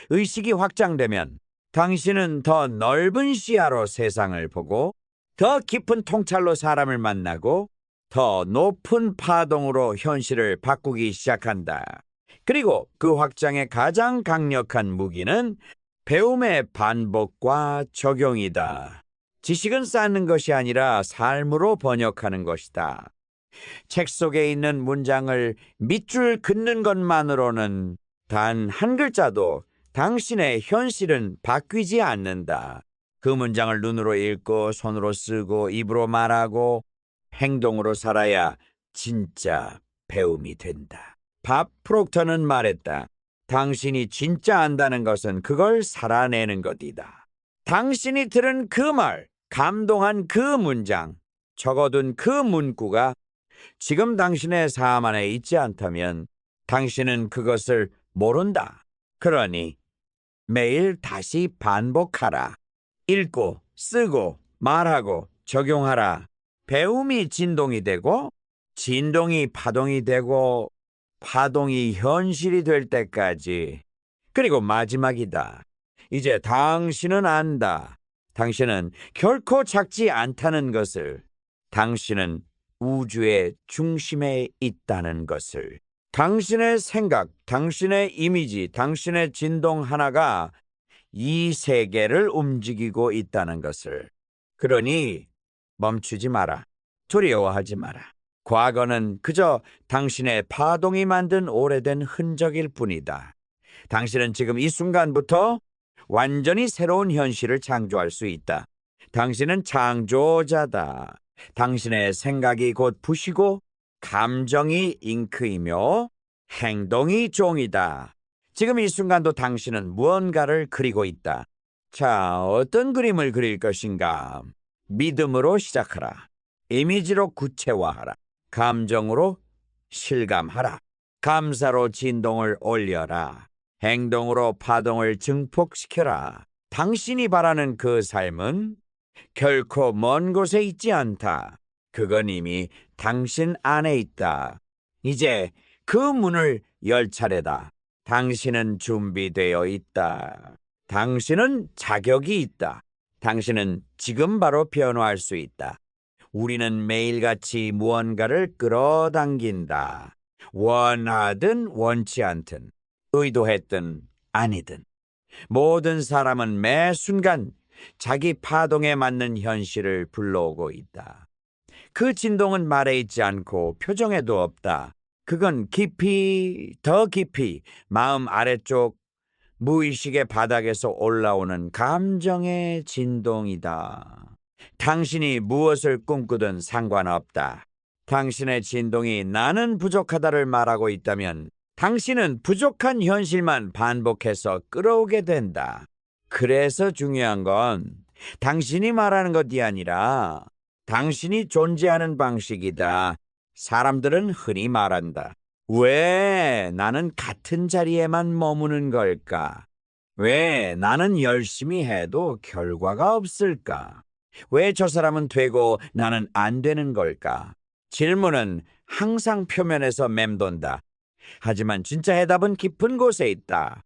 의식이 확장되면 당신은 더 넓은 시야로 세상을 보고 더 깊은 통찰로 사람을 만나고 더 높은 파동으로 현실을 바꾸기 시작한다. 그리고 그 확장의 가장 강력한 무기는 배움의 반복과 적용이다. 지식은 쌓는 것이 아니라 삶으로 번역하는 것이다. 책 속에 있는 문장을 밑줄 긋는 것만으로는 단 한 글자도 당신의 현실은 바뀌지 않는다. 그 문장을 눈으로 읽고 손으로 쓰고 입으로 말하고 행동으로 살아야 진짜 배움이 된다. 밥 프록터는 말했다. 당신이 진짜 안다는 것은 그걸 살아내는 것이다. 당신이 들은 그 말, 감동한 그 문장, 적어둔 그 문구가 지금 당신의 삶 안에 있지 않다면 당신은 그것을 모른다. 그러니 매일 다시 반복하라. 읽고, 쓰고, 말하고, 적용하라. 배움이 진동이 되고, 진동이 파동이 되고, 파동이 현실이 될 때까지. 그리고 마지막이다. 이제 당신은 안다. 당신은 결코 작지 않다는 것을. 당신은 우주의 중심에 있다는 것을. 당신의 생각, 당신의 이미지, 당신의 진동 하나가 이 세계를 움직이고 있다는 것을. 그러니 멈추지 마라. 두려워하지 마라. 과거는 그저 당신의 파동이 만든 오래된 흔적일 뿐이다. 당신은 지금 이 순간부터 완전히 새로운 현실을 창조할 수 있다. 당신은 창조자다. 당신의 생각이 곧 붓이고 감정이 잉크이며 행동이 종이다. 지금 이 순간도 당신은 무언가를 그리고 있다. 자, 어떤 그림을 그릴 것인가? 믿음으로 시작하라. 이미지로 구체화하라. 감정으로 실감하라. 감사로 진동을 올려라. 행동으로 파동을 증폭시켜라. 당신이 바라는 그 삶은 결코 먼 곳에 있지 않다. 그건 이미 당신 안에 있다. 이제 그 문을 열 차례다. 당신은 준비되어 있다. 당신은 자격이 있다. 당신은 지금 바로 변화할 수 있다. 우리는 매일같이 무언가를 끌어당긴다. 원하든 원치 않든, 의도했든 아니든. 모든 사람은 매 순간 자기 파동에 맞는 현실을 불러오고 있다. 그 진동은 말에 있지 않고 표정에도 없다. 그건 깊이, 더 깊이 마음 아래쪽 무의식의 바닥에서 올라오는 감정의 진동이다. 당신이 무엇을 꿈꾸든 상관없다. 당신의 진동이 나는 부족하다를 말하고 있다면 당신은 부족한 현실만 반복해서 끌어오게 된다. 그래서 중요한 건 당신이 말하는 것이 아니라 당신이 존재하는 방식이다. 사람들은 흔히 말한다. 왜 나는 같은 자리에만 머무는 걸까? 왜 나는 열심히 해도 결과가 없을까? 왜 저 사람은 되고 나는 안 되는 걸까? 질문은 항상 표면에서 맴돈다. 하지만 진짜 해답은 깊은 곳에 있다.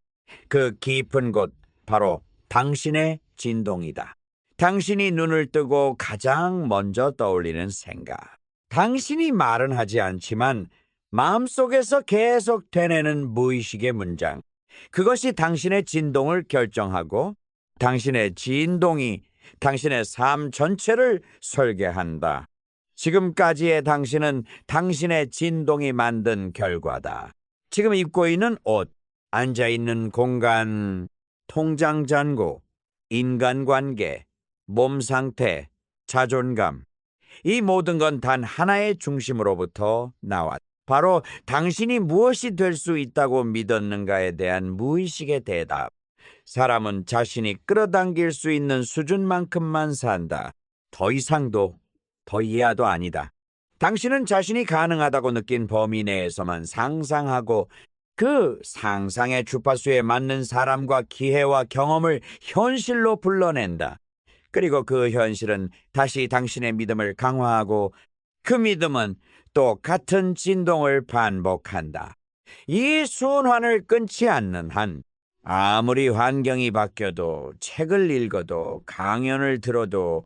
그 깊은 곳, 바로 당신의 진동이다. 당신이 눈을 뜨고 가장 먼저 떠올리는 생각. 당신이 말은 하지 않지만 마음속에서 계속 되뇌는 무의식의 문장. 그것이 당신의 진동을 결정하고 당신의 진동이 당신의 삶 전체를 설계한다. 지금까지의 당신은 당신의 진동이 만든 결과다. 지금 입고 있는 옷, 앉아있는 공간, 통장 잔고, 인간관계, 몸 상태, 자존감. 이 모든 건 단 하나의 중심으로부터 나왔다. 바로 당신이 무엇이 될 수 있다고 믿었는가에 대한 무의식의 대답. 사람은 자신이 끌어당길 수 있는 수준만큼만 산다. 더 이상도 더 이하도 아니다. 당신은 자신이 가능하다고 느낀 범위 내에서만 상상하고 그 상상의 주파수에 맞는 사람과 기회와 경험을 현실로 불러낸다. 그리고 그 현실은 다시 당신의 믿음을 강화하고 그 믿음은 또 같은 진동을 반복한다. 이 순환을 끊지 않는 한 아무리 환경이 바뀌어도 책을 읽어도 강연을 들어도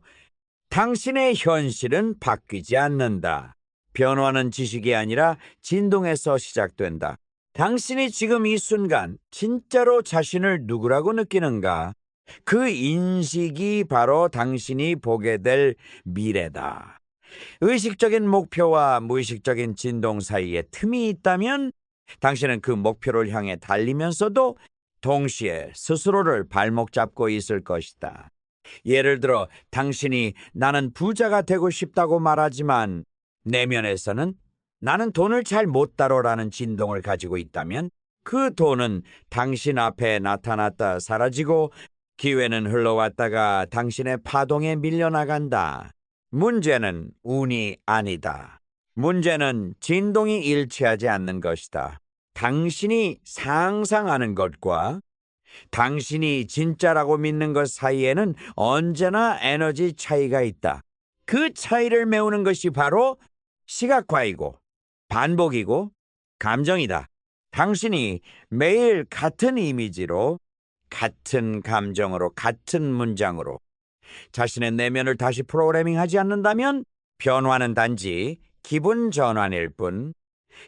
당신의 현실은 바뀌지 않는다. 변화는 지식이 아니라 진동에서 시작된다. 당신이 지금 이 순간 진짜로 자신을 누구라고 느끼는가? 그 인식이 바로 당신이 보게 될 미래다. 의식적인 목표와 무의식적인 진동 사이에 틈이 있다면 당신은 그 목표를 향해 달리면서도 동시에 스스로를 발목 잡고 있을 것이다. 예를 들어 당신이 나는 부자가 되고 싶다고 말하지만 내면에서는 나는 돈을 잘 못 다뤄라는 진동을 가지고 있다면 그 돈은 당신 앞에 나타났다 사라지고 기회는 흘러왔다가 당신의 파동에 밀려나간다. 문제는 운이 아니다. 문제는 진동이 일치하지 않는 것이다. 당신이 상상하는 것과 당신이 진짜라고 믿는 것 사이에는 언제나 에너지 차이가 있다. 그 차이를 메우는 것이 바로 시각화이고 반복이고 감정이다. 당신이 매일 같은 이미지로, 같은 감정으로, 같은 문장으로 자신의 내면을 다시 프로그래밍하지 않는다면 변화는 단지 기분 전환일 뿐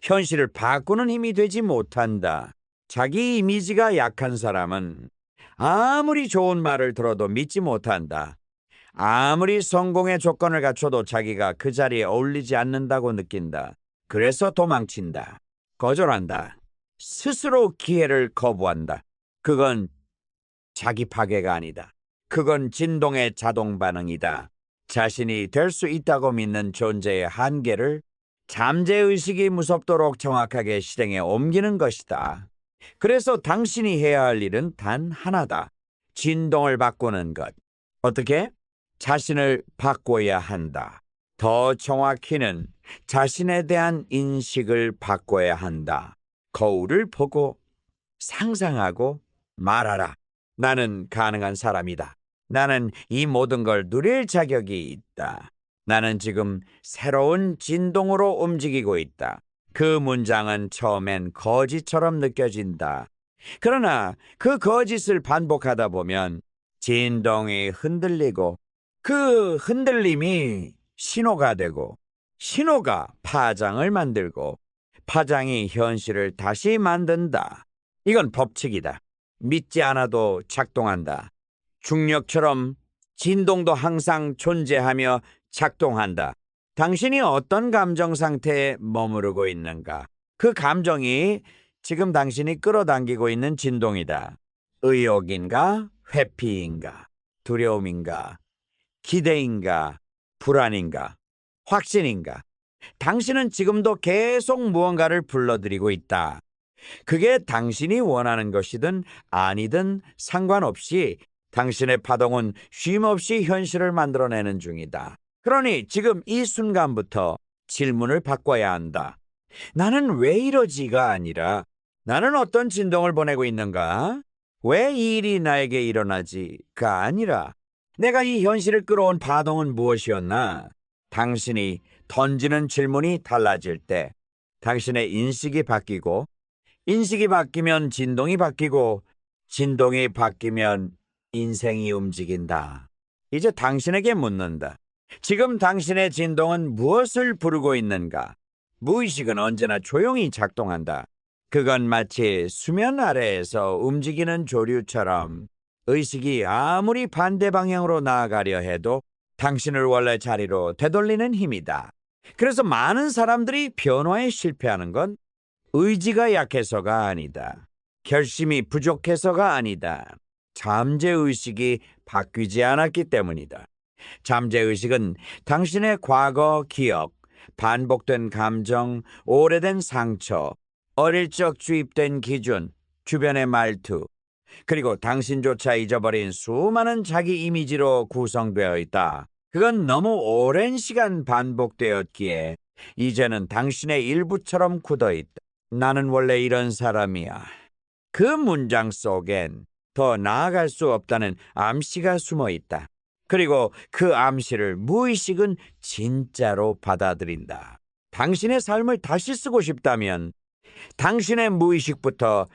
현실을 바꾸는 힘이 되지 못한다. 자기 이미지가 약한 사람은 아무리 좋은 말을 들어도 믿지 못한다. 아무리 성공의 조건을 갖춰도 자기가 그 자리에 어울리지 않는다고 느낀다. 그래서 도망친다. 거절한다. 스스로 기회를 거부한다. 그건 자기 파괴가 아니다. 그건 진동의 자동 반응이다. 자신이 될 수 있다고 믿는 존재의 한계를 잠재의식이 무섭도록 정확하게 실행에 옮기는 것이다. 그래서 당신이 해야 할 일은 단 하나다. 진동을 바꾸는 것. 어떻게? 자신을 바꿔야 한다. 더 정확히는 자신에 대한 인식을 바꿔야 한다. 거울을 보고 상상하고 말하라. 나는 가능한 사람이다. 나는 이 모든 걸 누릴 자격이 있다. 나는 지금 새로운 진동으로 움직이고 있다. 그 문장은 처음엔 거짓처럼 느껴진다. 그러나 그 거짓을 반복하다 보면 진동이 흔들리고 그 흔들림이 신호가 되고 신호가 파장을 만들고 파장이 현실을 다시 만든다. 이건 법칙이다. 믿지 않아도 작동한다. 중력처럼 진동도 항상 존재하며 작동한다. 당신이 어떤 감정 상태에 머무르고 있는가? 그 감정이 지금 당신이 끌어당기고 있는 진동이다. 의욕인가? 회피인가? 두려움인가? 기대인가? 불안인가? 확신인가? 당신은 지금도 계속 무언가를 불러들이고 있다. 그게 당신이 원하는 것이든 아니든 상관없이 당신의 파동은 쉼없이 현실을 만들어내는 중이다. 그러니 지금 이 순간부터 질문을 바꿔야 한다. 나는 왜 이러지가 아니라 나는 어떤 진동을 보내고 있는가? 왜 이 일이 나에게 일어나지가 아니라 내가 이 현실을 끌어온 파동은 무엇이었나? 당신이 던지는 질문이 달라질 때 당신의 인식이 바뀌고 인식이 바뀌면 진동이 바뀌고 진동이 바뀌면 인생이 움직인다. 이제 당신에게 묻는다. 지금 당신의 진동은 무엇을 부르고 있는가? 무의식은 언제나 조용히 작동한다. 그건 마치 수면 아래에서 움직이는 조류처럼 의식이 아무리 반대 방향으로 나아가려 해도 당신을 원래 자리로 되돌리는 힘이다. 그래서 많은 사람들이 변화에 실패하는 건 의지가 약해서가 아니다. 결심이 부족해서가 아니다. 잠재의식이 바뀌지 않았기 때문이다. 잠재의식은 당신의 과거 기억, 반복된 감정, 오래된 상처, 어릴 적 주입된 기준, 주변의 말투, 그리고 당신조차 잊어버린 수많은 자기 이미지로 구성되어 있다. 그건 너무 오랜 시간 반복되었기에 이제는 당신의 일부처럼 굳어있다. 나는 원래 이런 사람이야. 그 문장 속엔 더 나아갈 수 없다는 암시가 숨어 있다. 그리고 그 암시를 무의식은 진짜로 받아들인다. 당신의 삶을 다시 쓰고 싶다면 당신의 무의식부터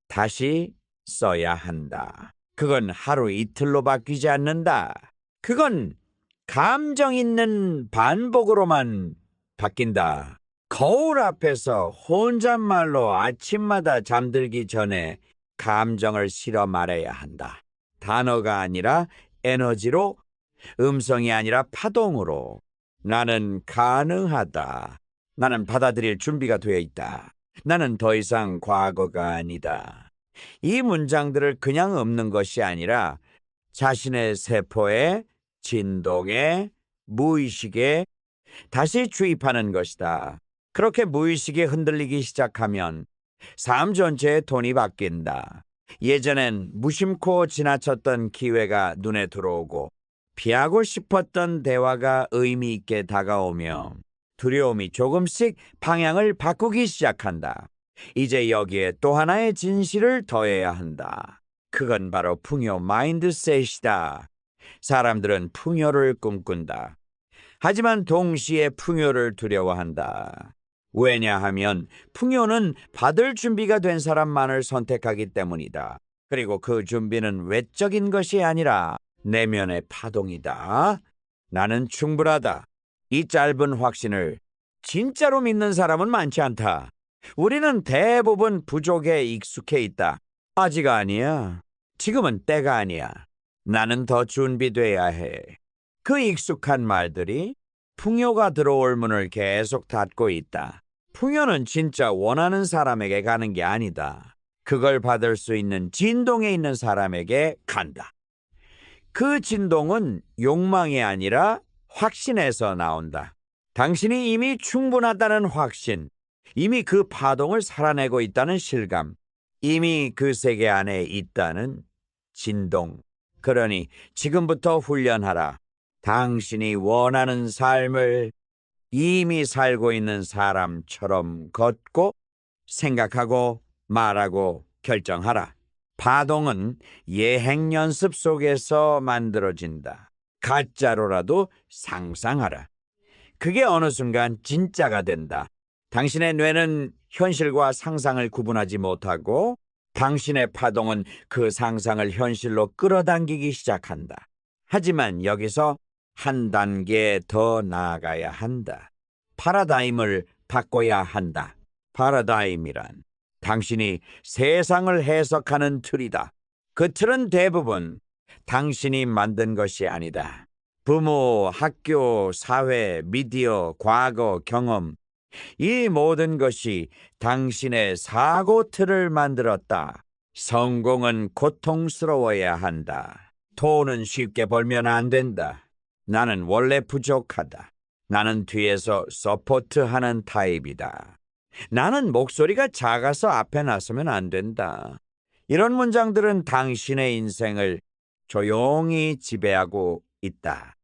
다시 써야 한다. 그건 하루 이틀로 바뀌지 않는다. 그건 감정 있는 반복으로만 바뀐다. 거울 앞에서 혼잣말로 아침마다 잠들기 전에 감정을 실어 말해야 한다. 단어가 아니라 에너지로, 음성이 아니라 파동으로. 나는 가능하다. 나는 받아들일 준비가 되어 있다. 나는 더 이상 과거가 아니다. 이 문장들을 그냥 읊는 것이 아니라 자신의 세포에, 진동에, 무의식에 다시 주입하는 것이다. 그렇게 무의식이 흔들리기 시작하면 삶 전체의 톤이 바뀐다. 예전엔 무심코 지나쳤던 기회가 눈에 들어오고 피하고 싶었던 대화가 의미 있게 다가오며 두려움이 조금씩 방향을 바꾸기 시작한다. 이제 여기에 또 하나의 진실을 더해야 한다. 그건 바로 풍요 마인드셋이다. 사람들은 풍요를 꿈꾼다. 하지만 동시에 풍요를 두려워한다. 왜냐하면 풍요는 받을 준비가 된 사람만을 선택하기 때문이다. 그리고 그 준비는 외적인 것이 아니라 내면의 파동이다. 나는 충분하다. 이 짧은 확신을 진짜로 믿는 사람은 많지 않다. 우리는 대부분 부족에 익숙해 있다. 아직 아니야. 지금은 때가 아니야. 나는 더 준비돼야 해. 그 익숙한 말들이 풍요가 들어올 문을 계속 닫고 있다. 풍요는 진짜 원하는 사람에게 가는 게 아니다. 그걸 받을 수 있는 진동에 있는 사람에게 간다. 그 진동은 욕망이 아니라 확신에서 나온다. 당신이 이미 충분하다는 확신, 이미 그 파동을 살아내고 있다는 실감, 이미 그 세계 안에 있다는 진동. 그러니 지금부터 훈련하라. 당신이 원하는 삶을 이미 살고 있는 사람처럼 걷고 생각하고 말하고 결정하라. 파동은 예행 연습 속에서 만들어진다. 가짜로라도 상상하라. 그게 어느 순간 진짜가 된다. 당신의 뇌는 현실과 상상을 구분하지 못하고 당신의 파동은 그 상상을 현실로 끌어당기기 시작한다. 하지만 여기서 한 단계 더 나아가야 한다. 파라다임을 바꿔야 한다. 파라다임이란 당신이 세상을 해석하는 틀이다. 그 틀은 대부분 당신이 만든 것이 아니다. 부모, 학교, 사회, 미디어, 과거, 경험, 이 모든 것이 당신의 사고 틀을 만들었다. 성공은 고통스러워야 한다. 돈은 쉽게 벌면 안 된다. 나는 원래 부족하다. 나는 뒤에서 서포트하는 타입이다. 나는 목소리가 작아서 앞에 나서면 안 된다. 이런 문장들은 당신의 인생을 조용히 지배하고 있다.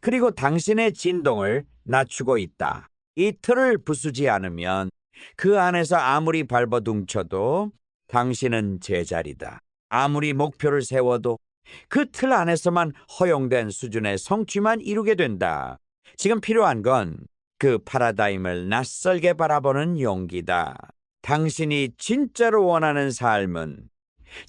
그리고 당신의 진동을 낮추고 있다. 이 틀을 부수지 않으면 그 안에서 아무리 발버둥쳐도 당신은 제자리다. 아무리 목표를 세워도 그 틀 안에서만 허용된 수준의 성취만 이루게 된다. 지금 필요한 건 그 파라다임을 낯설게 바라보는 용기다. 당신이 진짜로 원하는 삶은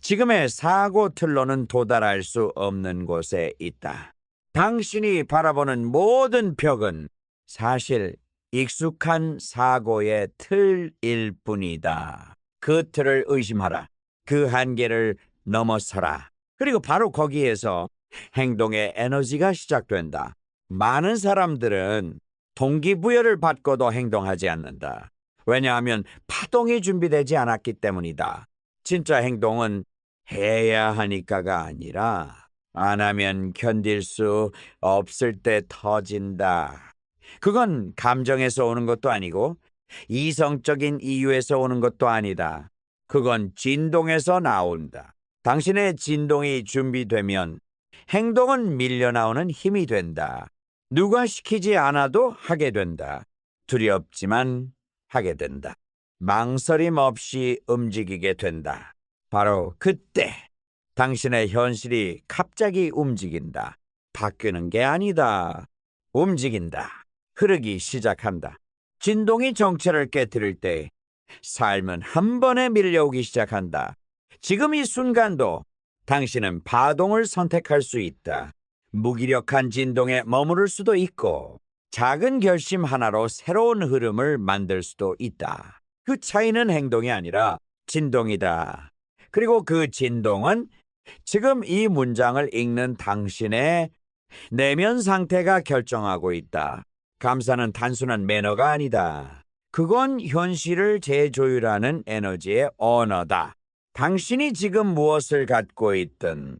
지금의 사고 틀로는 도달할 수 없는 곳에 있다. 당신이 바라보는 모든 벽은 사실 익숙한 사고의 틀일 뿐이다. 그 틀을 의심하라. 그 한계를 넘어서라. 그리고 바로 거기에서 행동의 에너지가 시작된다. 많은 사람들은 동기부여를 받고도 행동하지 않는다. 왜냐하면 파동이 준비되지 않았기 때문이다. 진짜 행동은 해야 하니까가 아니라 안 하면 견딜 수 없을 때 터진다. 그건 감정에서 오는 것도 아니고 이성적인 이유에서 오는 것도 아니다. 그건 진동에서 나온다. 당신의 진동이 준비되면 행동은 밀려나오는 힘이 된다. 누가 시키지 않아도 하게 된다. 두렵지만 하게 된다. 망설임 없이 움직이게 된다. 바로 그때 당신의 현실이 갑자기 움직인다. 바뀌는 게 아니다. 움직인다. 흐르기 시작한다. 진동이 정체를 깨뜨릴 때 삶은 한 번에 밀려오기 시작한다. 지금 이 순간도 당신은 파동을 선택할 수 있다. 무기력한 진동에 머무를 수도 있고 작은 결심 하나로 새로운 흐름을 만들 수도 있다. 그 차이는 행동이 아니라 진동이다. 그리고 그 진동은 지금 이 문장을 읽는 당신의 내면 상태가 결정하고 있다. 감사는 단순한 매너가 아니다. 그건 현실을 재조율하는 에너지의 언어다. 당신이 지금 무엇을 갖고 있든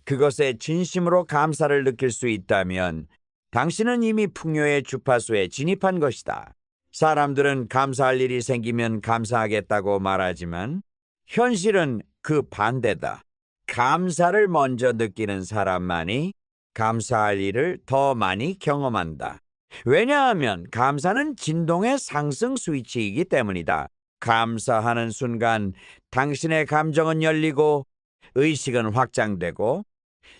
그것에 진심으로 감사를 느낄 수 있다면 당신은 이미 풍요의 주파수에 진입한 것이다. 사람들은 감사할 일이 생기면 감사하겠다고 말하지만 현실은 그 반대다. 감사를 먼저 느끼는 사람만이 감사할 일을 더 많이 경험한다. 왜냐하면 감사는 진동의 상승 스위치이기 때문이다. 감사하는 순간 당신의 감정은 열리고 의식은 확장되고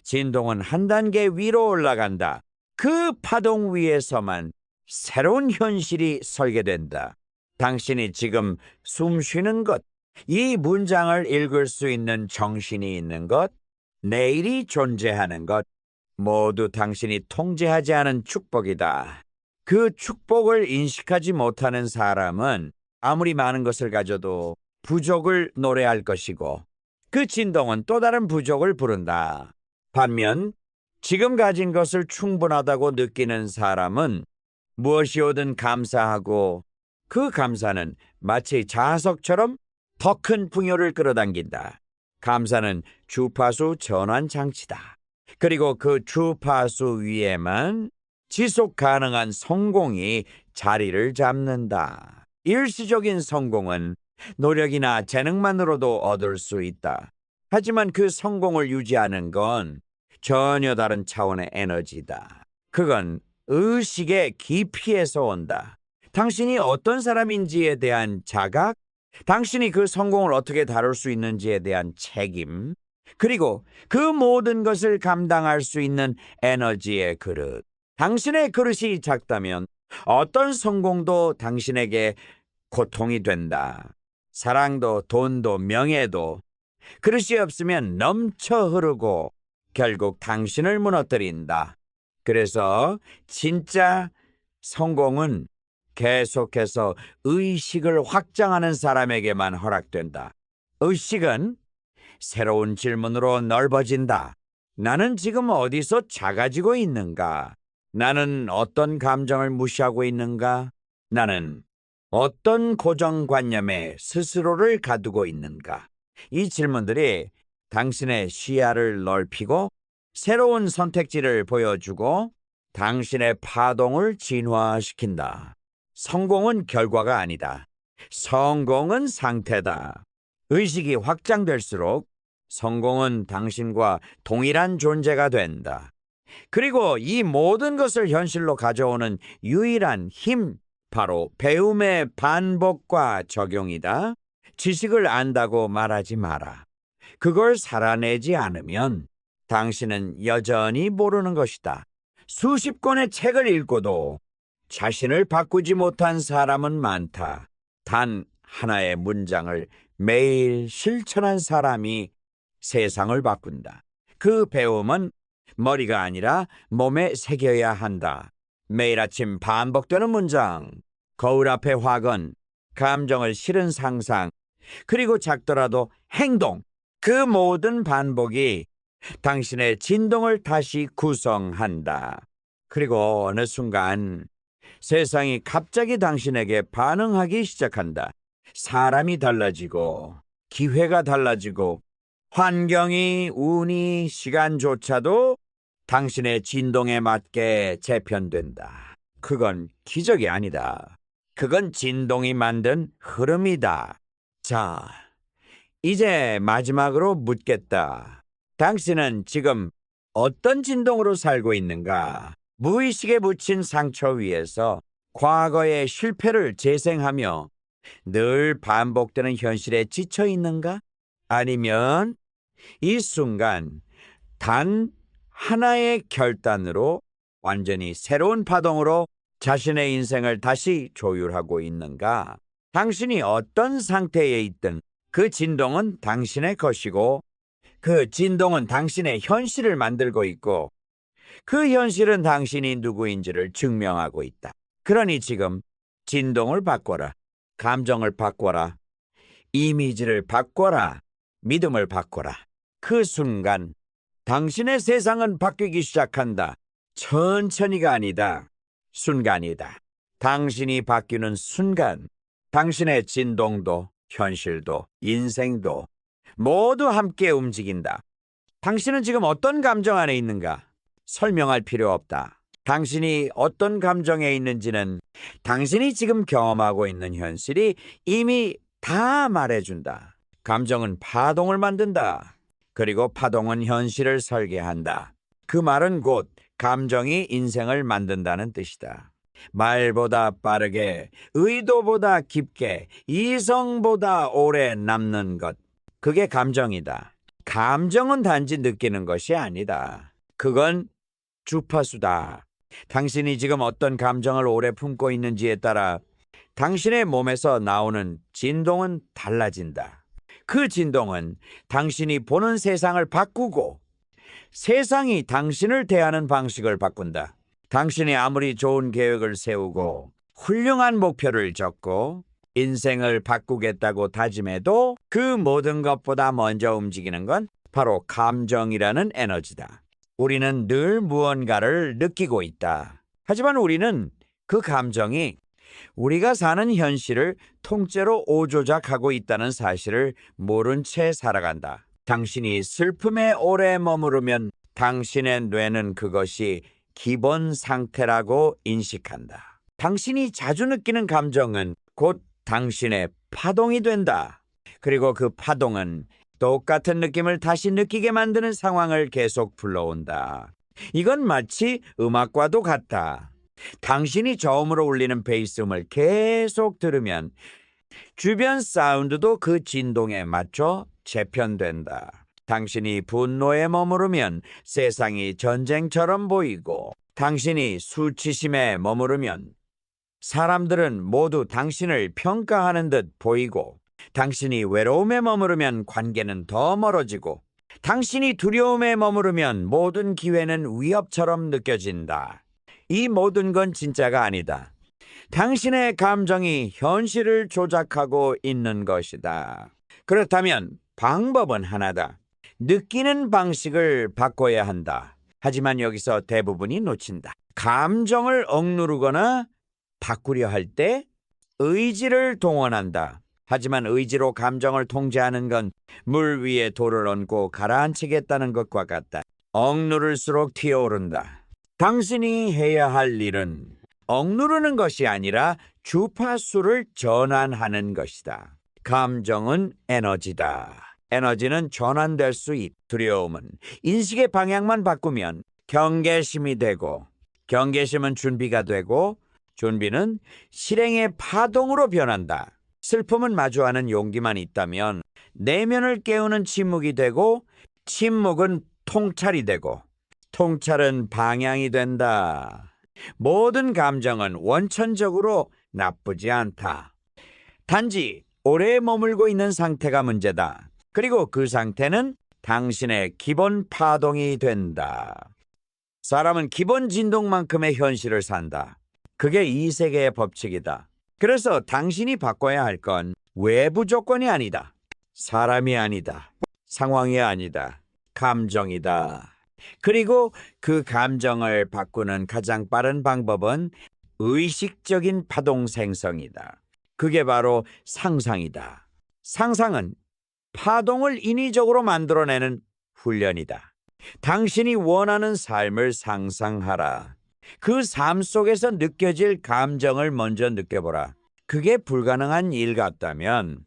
진동은 한 단계 위로 올라간다. 그 파동 위에서만 새로운 현실이 설계된다. 당신이 지금 숨 쉬는 것, 이 문장을 읽을 수 있는 정신이 있는 것, 내일이 존재하는 것, 모두 당신이 통제하지 않은 축복이다. 그 축복을 인식하지 못하는 사람은 아무리 많은 것을 가져도 부족을 노래할 것이고 그 진동은 또 다른 부족을 부른다. 반면 지금 가진 것을 충분하다고 느끼는 사람은 무엇이 오든 감사하고 그 감사는 마치 자석처럼 더 큰 풍요를 끌어당긴다. 감사는 주파수 전환 장치다. 그리고 그 주파수 위에만 지속 가능한 성공이 자리를 잡는다. 일시적인 성공은 노력이나 재능만으로도 얻을 수 있다. 하지만 그 성공을 유지하는 건 전혀 다른 차원의 에너지다. 그건 의식의 깊이에서 온다. 당신이 어떤 사람인지에 대한 자각, 당신이 그 성공을 어떻게 다룰 수 있는지에 대한 책임, 그리고 그 모든 것을 감당할 수 있는 에너지의 그릇. 당신의 그릇이 작다면 어떤 성공도 당신에게 고통이 된다. 사랑도 돈도 명예도 그릇이 없으면 넘쳐 흐르고 결국 당신을 무너뜨린다. 그래서 진짜 성공은 계속해서 의식을 확장하는 사람에게만 허락된다. 의식은 새로운 질문으로 넓어진다. 나는 지금 어디서 작아지고 있는가? 나는 어떤 감정을 무시하고 있는가? 나는 어떤 고정관념에 스스로를 가두고 있는가? 이 질문들이 당신의 시야를 넓히고 새로운 선택지를 보여주고 당신의 파동을 진화시킨다. 성공은 결과가 아니다. 성공은 상태다. 의식이 확장될수록 성공은 당신과 동일한 존재가 된다. 그리고 이 모든 것을 현실로 가져오는 유일한 힘, 바로 배움의 반복과 적용이다. 지식을 안다고 말하지 마라. 그걸 살아내지 않으면 당신은 여전히 모르는 것이다. 수십 권의 책을 읽고도 자신을 바꾸지 못한 사람은 많다. 단 하나의 문장을 매일 실천한 사람이 세상을 바꾼다. 그 배움은 머리가 아니라 몸에 새겨야 한다. 매일 아침 반복되는 문장, 거울 앞에 확언, 감정을 실은 상상, 그리고 작더라도 행동, 그 모든 반복이 당신의 진동을 다시 구성한다. 그리고 어느 순간 세상이 갑자기 당신에게 반응하기 시작한다. 사람이 달라지고 기회가 달라지고 환경이, 운이, 시간조차도 당신의 진동에 맞게 재편된다. 그건 기적이 아니다. 그건 진동이 만든 흐름이다. 자, 이제 마지막으로 묻겠다. 당신은 지금 어떤 진동으로 살고 있는가? 무의식에 묻힌 상처 위에서 과거의 실패를 재생하며 늘 반복되는 현실에 지쳐 있는가? 아니면 이 순간 단 하나의 결단으로 완전히 새로운 파동으로 자신의 인생을 다시 조율하고 있는가? 당신이 어떤 상태에 있든 그 진동은 당신의 것이고 그 진동은 당신의 현실을 만들고 있고 그 현실은 당신이 누구인지를 증명하고 있다. 그러니 지금 진동을 바꿔라. 감정을 바꿔라. 이미지를 바꿔라. 믿음을 바꿔라. 그 순간 당신의 세상은 바뀌기 시작한다. 천천히가 아니다. 순간이다. 당신이 바뀌는 순간 당신의 진동도 현실도 인생도 모두 함께 움직인다. 당신은 지금 어떤 감정 안에 있는가? 설명할 필요 없다. 당신이 어떤 감정에 있는지는 당신이 지금 경험하고 있는 현실이 이미 다 말해준다. 감정은 파동을 만든다. 그리고 파동은 현실을 설계한다. 그 말은 곧 감정이 인생을 만든다는 뜻이다. 말보다 빠르게, 의도보다 깊게, 이성보다 오래 남는 것. 그게 감정이다. 감정은 단지 느끼는 것이 아니다. 그건 주파수다. 당신이 지금 어떤 감정을 오래 품고 있는지에 따라 당신의 몸에서 나오는 진동은 달라진다. 그 진동은 당신이 보는 세상을 바꾸고 세상이 당신을 대하는 방식을 바꾼다. 당신이 아무리 좋은 계획을 세우고 훌륭한 목표를 적고 인생을 바꾸겠다고 다짐해도 그 모든 것보다 먼저 움직이는 건 바로 감정이라는 에너지다. 우리는 늘 무언가를 느끼고 있다. 하지만 우리는 그 감정이 우리가 사는 현실을 통째로 오조작하고 있다는 사실을 모른 채 살아간다. 당신이 슬픔에 오래 머무르면 당신의 뇌는 그것이 기본 상태라고 인식한다. 당신이 자주 느끼는 감정은 곧 당신의 파동이 된다. 그리고 그 파동은 똑같은 느낌을 다시 느끼게 만드는 상황을 계속 불러온다. 이건 마치 음악과도 같다. 당신이 저음으로 울리는 베이스음을 계속 들으면 주변 사운드도 그 진동에 맞춰 재편된다. 당신이 분노에 머무르면 세상이 전쟁처럼 보이고 당신이 수치심에 머무르면 사람들은 모두 당신을 평가하는 듯 보이고 당신이 외로움에 머무르면 관계는 더 멀어지고 당신이 두려움에 머무르면 모든 기회는 위협처럼 느껴진다. 이 모든 건 진짜가 아니다. 당신의 감정이 현실을 조작하고 있는 것이다. 그렇다면 방법은 하나다. 느끼는 방식을 바꿔야 한다. 하지만 여기서 대부분이 놓친다. 감정을 억누르거나 바꾸려 할 때 의지를 동원한다. 하지만 의지로 감정을 통제하는 건 물 위에 돌을 얹고 가라앉히겠다는 것과 같다. 억누를수록 튀어오른다. 당신이 해야 할 일은 억누르는 것이 아니라 주파수를 전환하는 것이다. 감정은 에너지다. 에너지는 전환될 수 있다. 두려움은 인식의 방향만 바꾸면 경계심이 되고 경계심은 준비가 되고 준비는 실행의 파동으로 변한다. 슬픔은 마주하는 용기만 있다면 내면을 깨우는 침묵이 되고 침묵은 통찰이 되고 통찰은 방향이 된다. 모든 감정은 원천적으로 나쁘지 않다. 단지 오래 머물고 있는 상태가 문제다. 그리고 그 상태는 당신의 기본 파동이 된다. 사람은 기본 진동만큼의 현실을 산다. 그게 이 세계의 법칙이다. 그래서 당신이 바꿔야 할 건 외부 조건이 아니다. 사람이 아니다. 상황이 아니다. 감정이다. 그리고 그 감정을 바꾸는 가장 빠른 방법은 의식적인 파동 생성이다. 그게 바로 상상이다. 상상은 파동을 인위적으로 만들어내는 훈련이다. 당신이 원하는 삶을 상상하라. 그 삶 속에서 느껴질 감정을 먼저 느껴보라. 그게 불가능한 일 같다면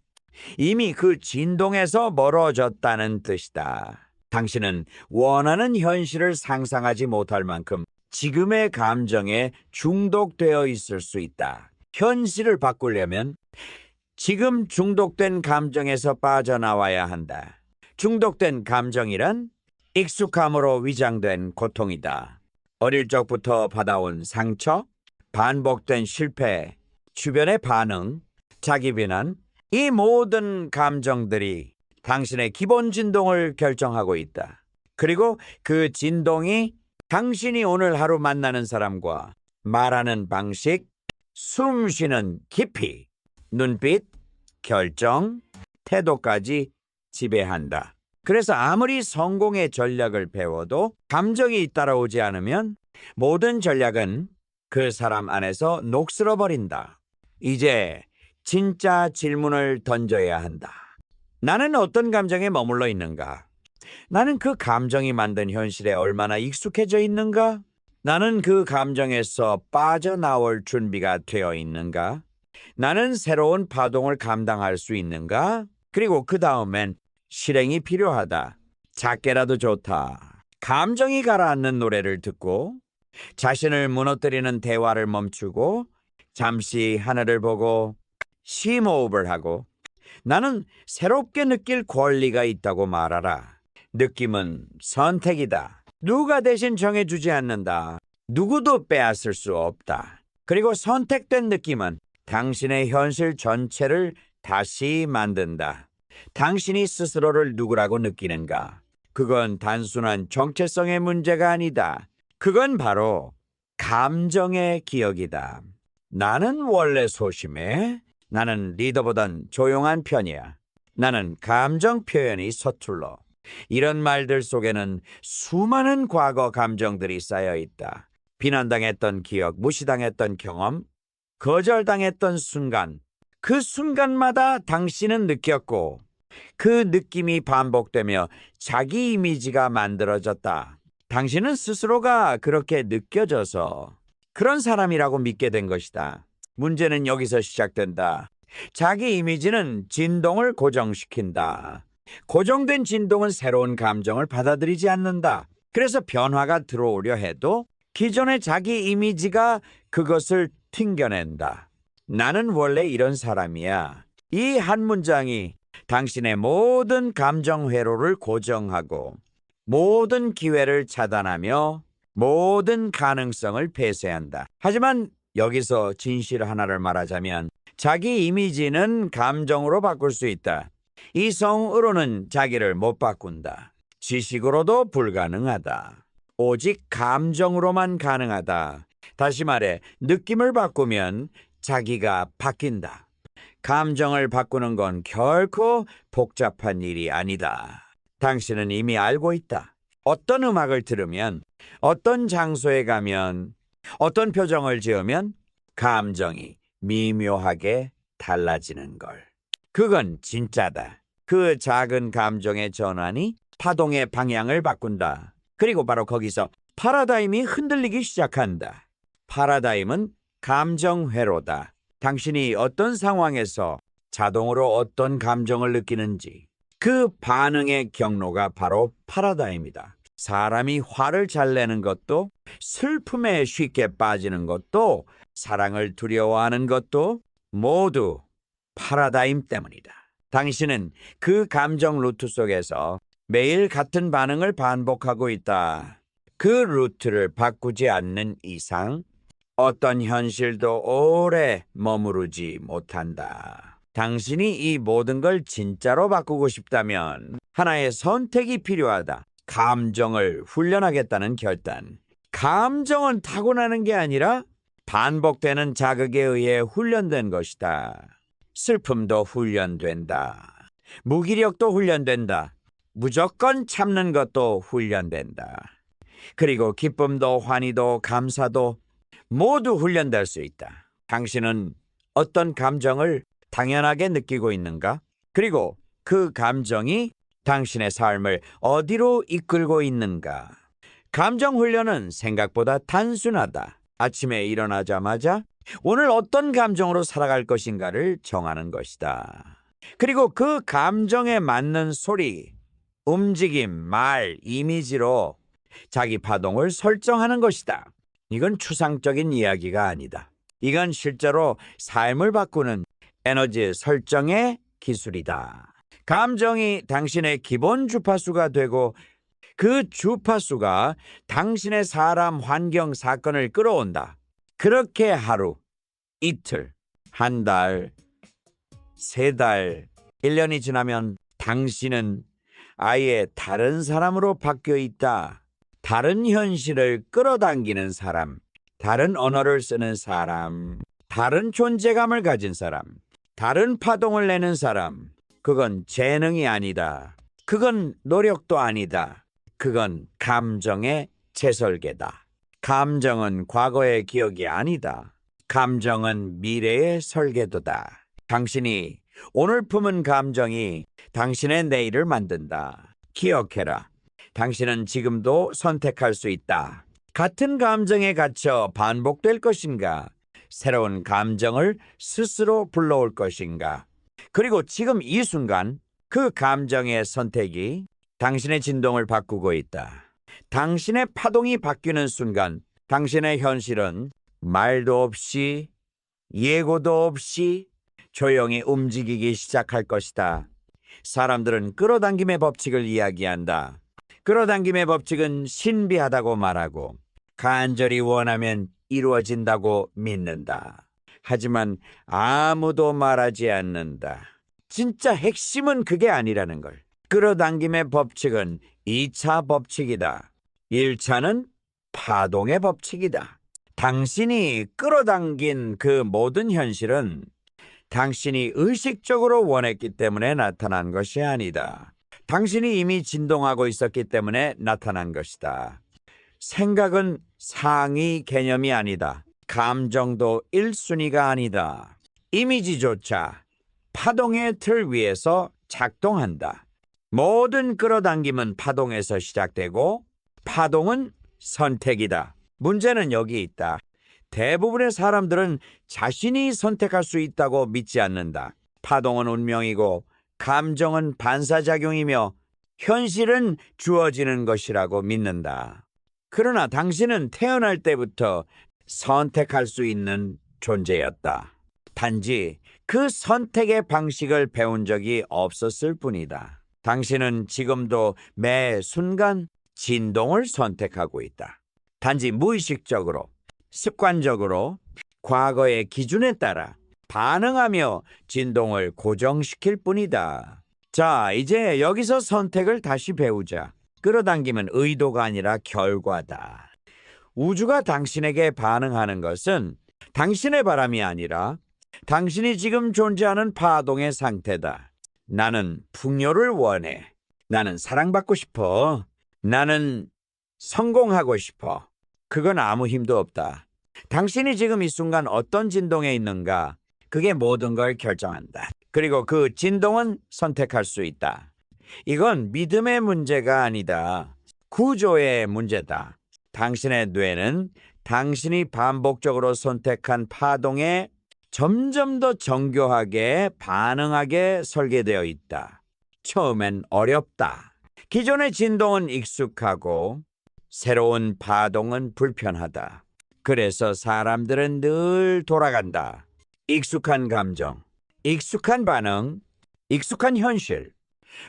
이미 그 진동에서 멀어졌다는 뜻이다. 당신은 원하는 현실을 상상하지 못할 만큼 지금의 감정에 중독되어 있을 수 있다. 현실을 바꾸려면 지금 중독된 감정에서 빠져나와야 한다. 중독된 감정이란 익숙함으로 위장된 고통이다. 어릴 적부터 받아온 상처, 반복된 실패, 주변의 반응, 자기 비난, 이 모든 감정들이 당신의 기본 진동을 결정하고 있다. 그리고 그 진동이 당신이 오늘 하루 만나는 사람과 말하는 방식, 숨 쉬는 깊이, 눈빛, 결정, 태도까지 지배한다. 그래서 아무리 성공의 전략을 배워도 감정이 따라오지 않으면 모든 전략은 그 사람 안에서 녹슬어 버린다. 이제 진짜 질문을 던져야 한다. 나는 어떤 감정에 머물러 있는가? 나는 그 감정이 만든 현실에 얼마나 익숙해져 있는가? 나는 그 감정에서 빠져나올 준비가 되어 있는가? 나는 새로운 파동을 감당할 수 있는가? 그리고 그 다음엔 실행이 필요하다. 작게라도 좋다. 감정이 가라앉는 노래를 듣고 자신을 무너뜨리는 대화를 멈추고 잠시 하늘을 보고 심호흡을 하고 나는 새롭게 느낄 권리가 있다고 말하라. 느낌은 선택이다. 누가 대신 정해주지 않는다. 누구도 빼앗을 수 없다. 그리고 선택된 느낌은 당신의 현실 전체를 다시 만든다. 당신이 스스로를 누구라고 느끼는가? 그건 단순한 정체성의 문제가 아니다. 그건 바로 감정의 기억이다. 나는 원래 소심해. 나는 리더보단 조용한 편이야. 나는 감정 표현이 서툴러. 이런 말들 속에는 수많은 과거 감정들이 쌓여 있다. 비난당했던 기억, 무시당했던 경험, 거절당했던 순간, 그 순간마다 당신은 느꼈고 그 느낌이 반복되며 자기 이미지가 만들어졌다. 당신은 스스로가 그렇게 느껴져서 그런 사람이라고 믿게 된 것이다. 문제는 여기서 시작된다. 자기 이미지는 진동을 고정시킨다. 고정된 진동은 새로운 감정을 받아들이지 않는다. 그래서 변화가 들어오려 해도 기존의 자기 이미지가 그것을 튕겨낸다. 나는 원래 이런 사람이야. 이 한 문장이 당신의 모든 감정 회로를 고정하고 모든 기회를 차단하며 모든 가능성을 폐쇄한다. 하지만 여기서 진실 하나를 말하자면 자기 이미지는 감정으로 바꿀 수 있다. 이성으로는 자기를 못 바꾼다. 지식으로도 불가능하다. 오직 감정으로만 가능하다. 다시 말해, 느낌을 바꾸면 자기가 바뀐다. 감정을 바꾸는 건 결코 복잡한 일이 아니다. 당신은 이미 알고 있다. 어떤 음악을 들으면, 어떤 장소에 가면, 어떤 표정을 지으면 감정이 미묘하게 달라지는 걸. 그건 진짜다. 그 작은 감정의 전환이 파동의 방향을 바꾼다. 그리고 바로 거기서 파라다임이 흔들리기 시작한다. 파라다임은 감정 회로다. 당신이 어떤 상황에서 자동으로 어떤 감정을 느끼는지 그 반응의 경로가 바로 파라다임이다. 사람이 화를 잘 내는 것도, 슬픔에 쉽게 빠지는 것도, 사랑을 두려워하는 것도 모두 파라다임 때문이다. 당신은 그 감정 루트 속에서 매일 같은 반응을 반복하고 있다. 그 루트를 바꾸지 않는 이상 어떤 현실도 오래 머무르지 못한다. 당신이 이 모든 걸 진짜로 바꾸고 싶다면 하나의 선택이 필요하다. 감정을 훈련하겠다는 결단. 감정은 타고나는 게 아니라 반복되는 자극에 의해 훈련된 것이다. 슬픔도 훈련된다. 무기력도 훈련된다. 무조건 참는 것도 훈련된다. 그리고 기쁨도 환희도 감사도 모두 훈련될 수 있다. 당신은 어떤 감정을 당연하게 느끼고 있는가? 그리고 그 감정이 당신의 삶을 어디로 이끌고 있는가? 감정 훈련은 생각보다 단순하다. 아침에 일어나자마자 오늘 어떤 감정으로 살아갈 것인가를 정하는 것이다. 그리고 그 감정에 맞는 소리, 움직임, 말, 이미지로 자기 파동을 설정하는 것이다. 이건 추상적인 이야기가 아니다. 이건 실제로 삶을 바꾸는 에너지 설정의 기술이다. 감정이 당신의 기본 주파수가 되고 그 주파수가 당신의 사람, 환경, 사건을 끌어온다. 그렇게 하루, 이틀, 한 달, 세 달, 1년이 지나면 당신은 아예 다른 사람으로 바뀌어 있다. 다른 현실을 끌어당기는 사람, 다른 언어를 쓰는 사람, 다른 존재감을 가진 사람, 다른 파동을 내는 사람. 그건 재능이 아니다. 그건 노력도 아니다. 그건 감정의 재설계다. 감정은 과거의 기억이 아니다. 감정은 미래의 설계도다. 당신이 오늘 품은 감정이 당신의 내일을 만든다. 기억해라. 당신은 지금도 선택할 수 있다. 같은 감정에 갇혀 반복될 것인가? 새로운 감정을 스스로 불러올 것인가? 그리고 지금 이 순간 그 감정의 선택이 당신의 진동을 바꾸고 있다. 당신의 파동이 바뀌는 순간 당신의 현실은 말도 없이 예고도 없이 조용히 움직이기 시작할 것이다. 사람들은 끌어당김의 법칙을 이야기한다. 끌어당김의 법칙은 신비하다고 말하고 간절히 원하면 이루어진다고 믿는다. 하지만 아무도 말하지 않는다. 진짜 핵심은 그게 아니라는 걸. 끌어당김의 법칙은 2차 법칙이다. 1차는 파동의 법칙이다. 당신이 끌어당긴 그 모든 현실은 당신이 의식적으로 원했기 때문에 나타난 것이 아니다. 당신이 이미 진동하고 있었기 때문에 나타난 것이다. 생각은 상위 개념이 아니다. 감정도 1순위가 아니다. 이미지조차 파동의 틀 위에서 작동한다. 모든 끌어당김은 파동에서 시작되고 파동은 선택이다. 문제는 여기 있다. 대부분의 사람들은 자신이 선택할 수 있다고 믿지 않는다. 파동은 운명이고 감정은 반사작용이며 현실은 주어지는 것이라고 믿는다. 그러나 당신은 태어날 때부터 선택할 수 있는 존재였다. 단지 그 선택의 방식을 배운 적이 없었을 뿐이다. 당신은 지금도 매 순간 진동을 선택하고 있다. 단지 무의식적으로, 습관적으로 과거의 기준에 따라 반응하며 진동을 고정시킬 뿐이다. 자, 이제 여기서 선택을 다시 배우자. 끌어당김은 의도가 아니라 결과다. 우주가 당신에게 반응하는 것은 당신의 바람이 아니라 당신이 지금 존재하는 파동의 상태다. 나는 풍요를 원해. 나는 사랑받고 싶어. 나는 성공하고 싶어. 그건 아무 힘도 없다. 당신이 지금 이 순간 어떤 진동에 있는가, 그게 모든 걸 결정한다. 그리고 그 진동은 선택할 수 있다. 이건 믿음의 문제가 아니다. 구조의 문제다. 당신의 뇌는 당신이 반복적으로 선택한 파동에 점점 더 정교하게 반응하게 설계되어 있다. 처음엔 어렵다. 기존의 진동은 익숙하고 새로운 파동은 불편하다. 그래서 사람들은 늘 돌아간다. 익숙한 감정, 익숙한 반응, 익숙한 현실.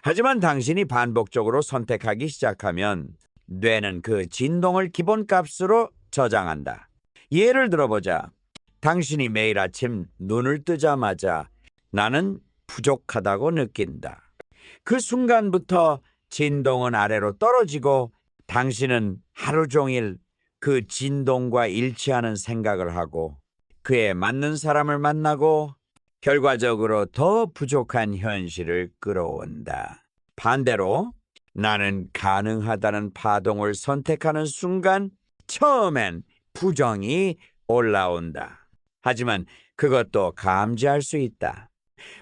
하지만 당신이 반복적으로 선택하기 시작하면 뇌는 그 진동을 기본값으로 저장한다. 예를 들어보자. 당신이 매일 아침 눈을 뜨자마자 나는 부족하다고 느낀다. 그 순간부터 진동은 아래로 떨어지고 당신은 하루 종일 그 진동과 일치하는 생각을 하고 그에 맞는 사람을 만나고 결과적으로 더 부족한 현실을 끌어온다. 반대로 나는 가능하다는 파동을 선택하는 순간 처음엔 부정이 올라온다. 하지만 그것도 감지할 수 있다.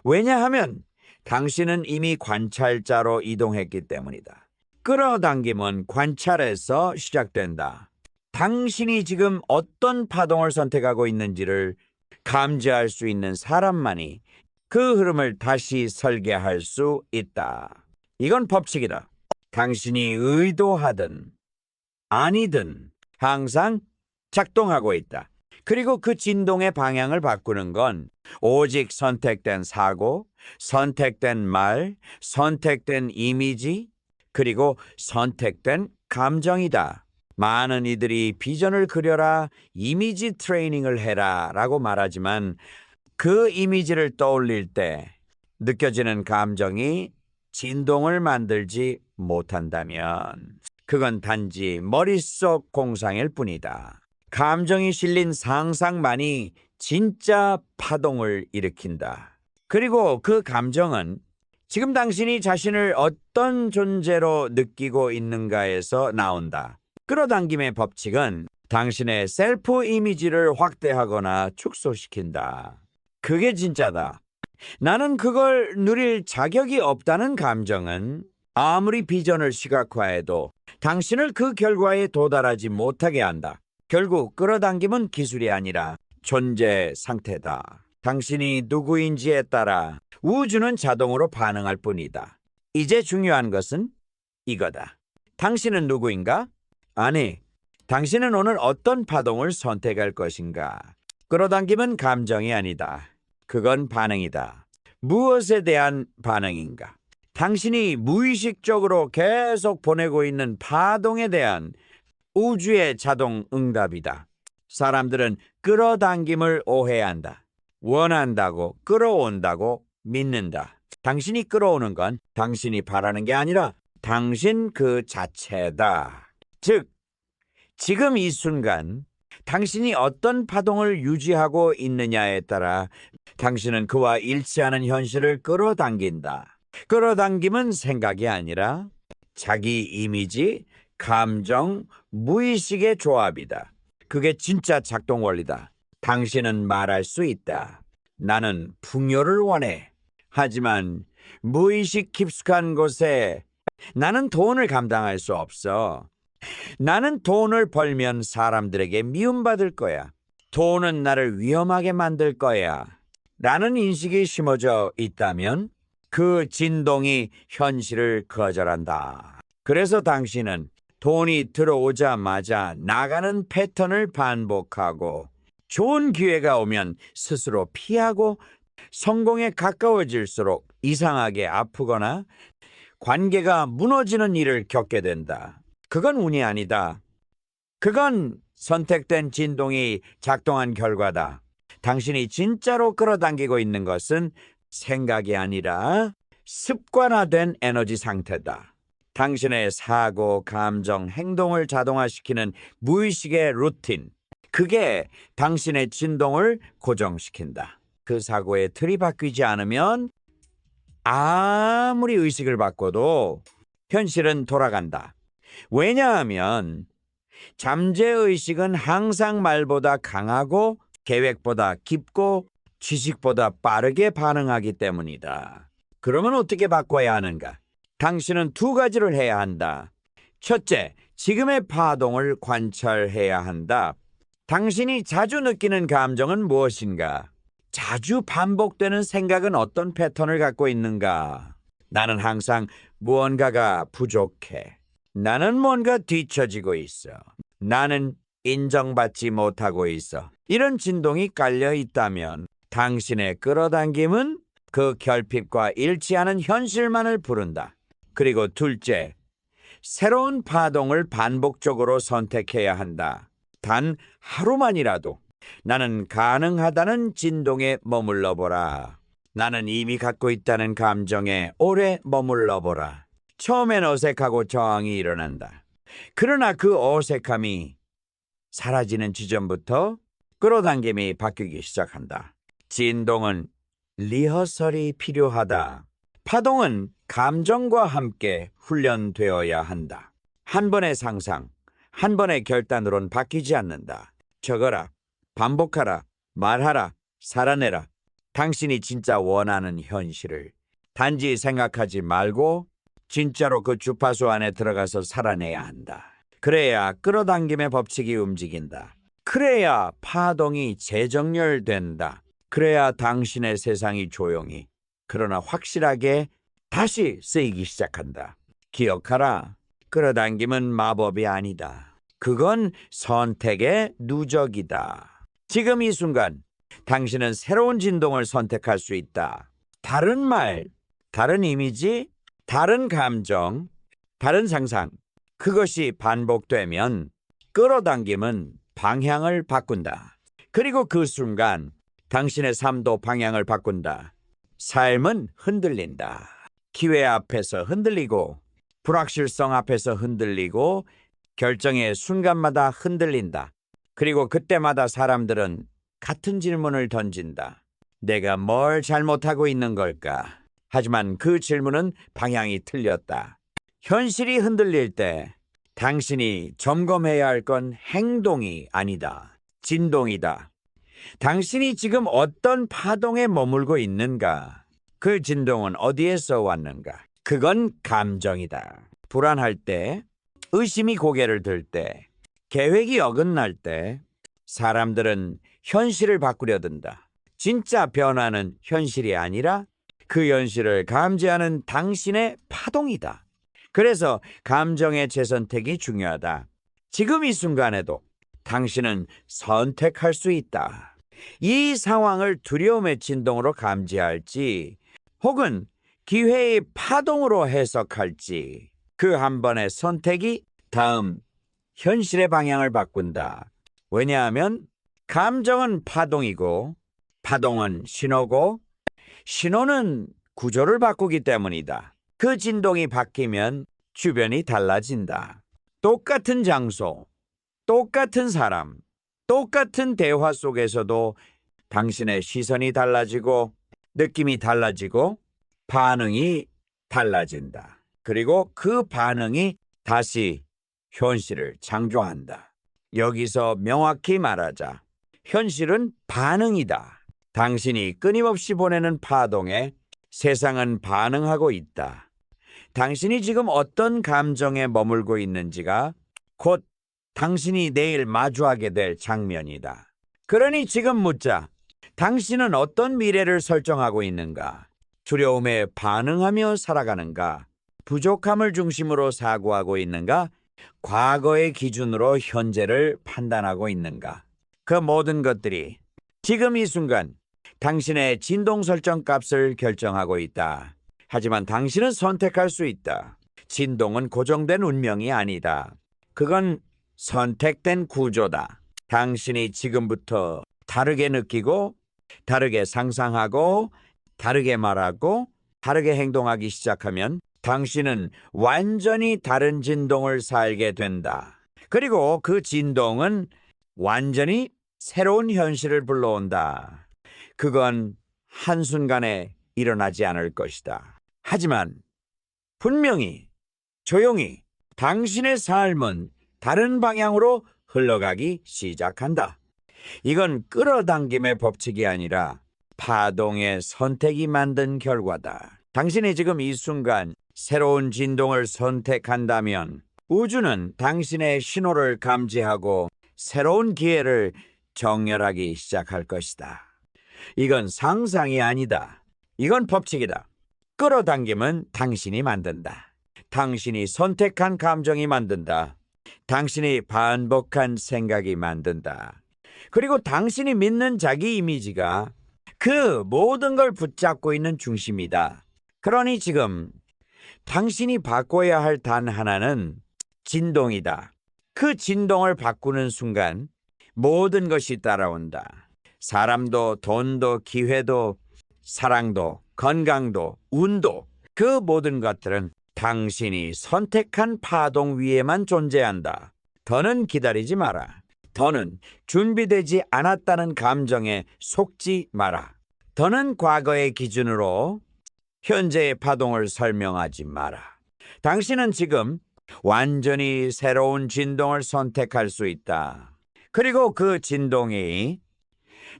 왜냐하면 당신은 이미 관찰자로 이동했기 때문이다. 끌어당김은 관찰에서 시작된다. 당신이 지금 어떤 파동을 선택하고 있는지를 감지할 수 있는 사람만이 그 흐름을 다시 설계할 수 있다. 이건 법칙이다. 당신이 의도하든 아니든 항상 작동하고 있다. 그리고 그 진동의 방향을 바꾸는 건 오직 선택된 사고, 선택된 말, 선택된 이미지, 그리고 선택된 감정이다. 많은 이들이 비전을 그려라, 이미지 트레이닝을 해라 라고 말하지만 그 이미지를 떠올릴 때 느껴지는 감정이 진동을 만들지 못한다면 그건 단지 머릿속 공상일 뿐이다. 감정이 실린 상상만이 진짜 파동을 일으킨다. 그리고 그 감정은 지금 당신이 자신을 어떤 존재로 느끼고 있는가에서 나온다. 끌어당김의 법칙은 당신의 셀프 이미지를 확대하거나 축소시킨다. 그게 진짜다. 나는 그걸 누릴 자격이 없다는 감정은 아무리 비전을 시각화해도 당신을 그 결과에 도달하지 못하게 한다. 결국 끌어당김은 기술이 아니라 존재 상태다. 당신이 누구인지에 따라 우주는 자동으로 반응할 뿐이다. 이제 중요한 것은 이거다. 당신은 누구인가? 아니, 당신은 오늘 어떤 파동을 선택할 것인가? 끌어당김은 감정이 아니다. 그건 반응이다. 무엇에 대한 반응인가? 당신이 무의식적으로 계속 보내고 있는 파동에 대한 우주의 자동 응답이다. 사람들은 끌어당김을 오해한다. 원한다고, 끌어온다고 믿는다. 당신이 끌어오는 건 당신이 바라는 게 아니라 당신 그 자체다. 즉, 지금 이 순간 당신이 어떤 파동을 유지하고 있느냐에 따라 당신은 그와 일치하는 현실을 끌어당긴다. 끌어당김은 생각이 아니라 자기 이미지, 감정, 무의식의 조합이다. 그게 진짜 작동 원리다. 당신은 말할 수 있다. 나는 풍요를 원해. 하지만 무의식 깊숙한 곳에 나는 돈을 감당할 수 없어. 나는 돈을 벌면 사람들에게 미움받을 거야. 돈은 나를 위험하게 만들 거야. 라는 인식이 심어져 있다면 그 진동이 현실을 거절한다. 그래서 당신은 돈이 들어오자마자 나가는 패턴을 반복하고 좋은 기회가 오면 스스로 피하고 성공에 가까워질수록 이상하게 아프거나 관계가 무너지는 일을 겪게 된다. 그건 운이 아니다. 그건 선택된 진동이 작동한 결과다. 당신이 진짜로 끌어당기고 있는 것은 생각이 아니라 습관화된 에너지 상태다. 당신의 사고, 감정, 행동을 자동화시키는 무의식의 루틴. 그게 당신의 진동을 고정시킨다. 그 사고의 틀이 바뀌지 않으면 아무리 의식을 바꿔도 현실은 돌아간다. 왜냐하면 잠재의식은 항상 말보다 강하고 계획보다 깊고 지식보다 빠르게 반응하기 때문이다. 그러면 어떻게 바꿔야 하는가? 당신은 두 가지를 해야 한다. 첫째, 지금의 파동을 관찰해야 한다. 당신이 자주 느끼는 감정은 무엇인가? 자주 반복되는 생각은 어떤 패턴을 갖고 있는가? 나는 항상 무언가가 부족해. 나는 뭔가 뒤처지고 있어. 나는 인정받지 못하고 있어. 이런 진동이 깔려 있다면 당신의 끌어당김은 그 결핍과 일치하는 현실만을 부른다. 그리고 둘째, 새로운 파동을 반복적으로 선택해야 한다. 단 하루만이라도 나는 가능하다는 진동에 머물러 보라. 나는 이미 갖고 있다는 감정에 오래 머물러 보라. 처음엔 어색하고 저항이 일어난다. 그러나 그 어색함이 사라지는 지점부터 끌어당김이 바뀌기 시작한다. 진동은 리허설이 필요하다. 파동은 감정과 함께 훈련되어야 한다. 한 번의 상상, 한 번의 결단으론 바뀌지 않는다. 적어라, 반복하라, 말하라, 살아내라. 당신이 진짜 원하는 현실을 단지 생각하지 말고 진짜로 그 주파수 안에 들어가서 살아내야 한다. 그래야 끌어당김의 법칙이 움직인다. 그래야 파동이 재정렬된다. 그래야 당신의 세상이 조용히, 그러나 확실하게 다시 쓰이기 시작한다. 기억하라. 끌어당김은 마법이 아니다. 그건 선택의 누적이다. 지금 이 순간 당신은 새로운 진동을 선택할 수 있다. 다른 말, 다른 이미지, 다른 감정, 다른 상상. 그것이 반복되면 끌어당김은 방향을 바꾼다. 그리고 그 순간 당신의 삶도 방향을 바꾼다. 삶은 흔들린다. 기회 앞에서 흔들리고 불확실성 앞에서 흔들리고 결정의 순간마다 흔들린다. 그리고 그때마다 사람들은 같은 질문을 던진다. 내가 뭘 잘못하고 있는 걸까? 하지만 그 질문은 방향이 틀렸다. 현실이 흔들릴 때 당신이 점검해야 할 건 행동이 아니다. 진동이다. 당신이 지금 어떤 파동에 머물고 있는가? 그 진동은 어디에서 왔는가? 그건 감정이다. 불안할 때, 의심이 고개를 들 때, 계획이 어긋날 때 사람들은 현실을 바꾸려 든다. 진짜 변화는 현실이 아니라 그 현실을 감지하는 당신의 파동이다. 그래서 감정의 재선택이 중요하다. 지금 이 순간에도 당신은 선택할 수 있다. 이 상황을 두려움의 진동으로 감지할지 혹은 기회의 파동으로 해석할지 그 한 번의 선택이 다음 현실의 방향을 바꾼다. 왜냐하면 감정은 파동이고 파동은 신호고 신호는 구조를 바꾸기 때문이다. 그 진동이 바뀌면 주변이 달라진다. 똑같은 장소, 똑같은 사람, 똑같은 대화 속에서도 당신의 시선이 달라지고 느낌이 달라지고 반응이 달라진다. 그리고 그 반응이 다시 현실을 창조한다. 여기서 명확히 말하자. 현실은 반응이다. 당신이 끊임없이 보내는 파동에 세상은 반응하고 있다. 당신이 지금 어떤 감정에 머물고 있는지가 곧 당신이 내일 마주하게 될 장면이다. 그러니 지금 묻자. 당신은 어떤 미래를 설정하고 있는가? 두려움에 반응하며 살아가는가? 부족함을 중심으로 사고하고 있는가? 과거의 기준으로 현재를 판단하고 있는가? 그 모든 것들이 지금 이 순간 당신의 진동 설정 값을 결정하고 있다. 하지만 당신은 선택할 수 있다. 진동은 고정된 운명이 아니다. 그건 선택된 구조다. 당신이 지금부터 다르게 느끼고, 다르게 상상하고, 다르게 말하고, 다르게 행동하기 시작하면 당신은 완전히 다른 진동을 살게 된다. 그리고 그 진동은 완전히 새로운 현실을 불러온다. 그건 한순간에 일어나지 않을 것이다. 하지만 분명히 조용히 당신의 삶은 다른 방향으로 흘러가기 시작한다. 이건 끌어당김의 법칙이 아니라 파동의 선택이 만든 결과다. 당신이 지금 이 순간 새로운 진동을 선택한다면 우주는 당신의 신호를 감지하고 새로운 기회를 정렬하기 시작할 것이다. 이건 상상이 아니다. 이건 법칙이다. 끌어당김은 당신이 만든다. 당신이 선택한 감정이 만든다. 당신이 반복한 생각이 만든다. 그리고 당신이 믿는 자기 이미지가 그 모든 걸 붙잡고 있는 중심이다. 그러니 지금 당신이 바꿔야 할 단 하나는 진동이다. 그 진동을 바꾸는 순간 모든 것이 따라온다. 사람도, 돈도, 기회도, 사랑도, 건강도, 운도, 그 모든 것들은 당신이 선택한 파동 위에만 존재한다. 더는 기다리지 마라. 더는 준비되지 않았다는 감정에 속지 마라. 더는 과거의 기준으로 현재의 파동을 설명하지 마라. 당신은 지금 완전히 새로운 진동을 선택할 수 있다. 그리고 그 진동이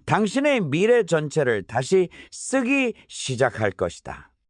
당신의 미래 전체를 다시 쓰기 시작할 것이다.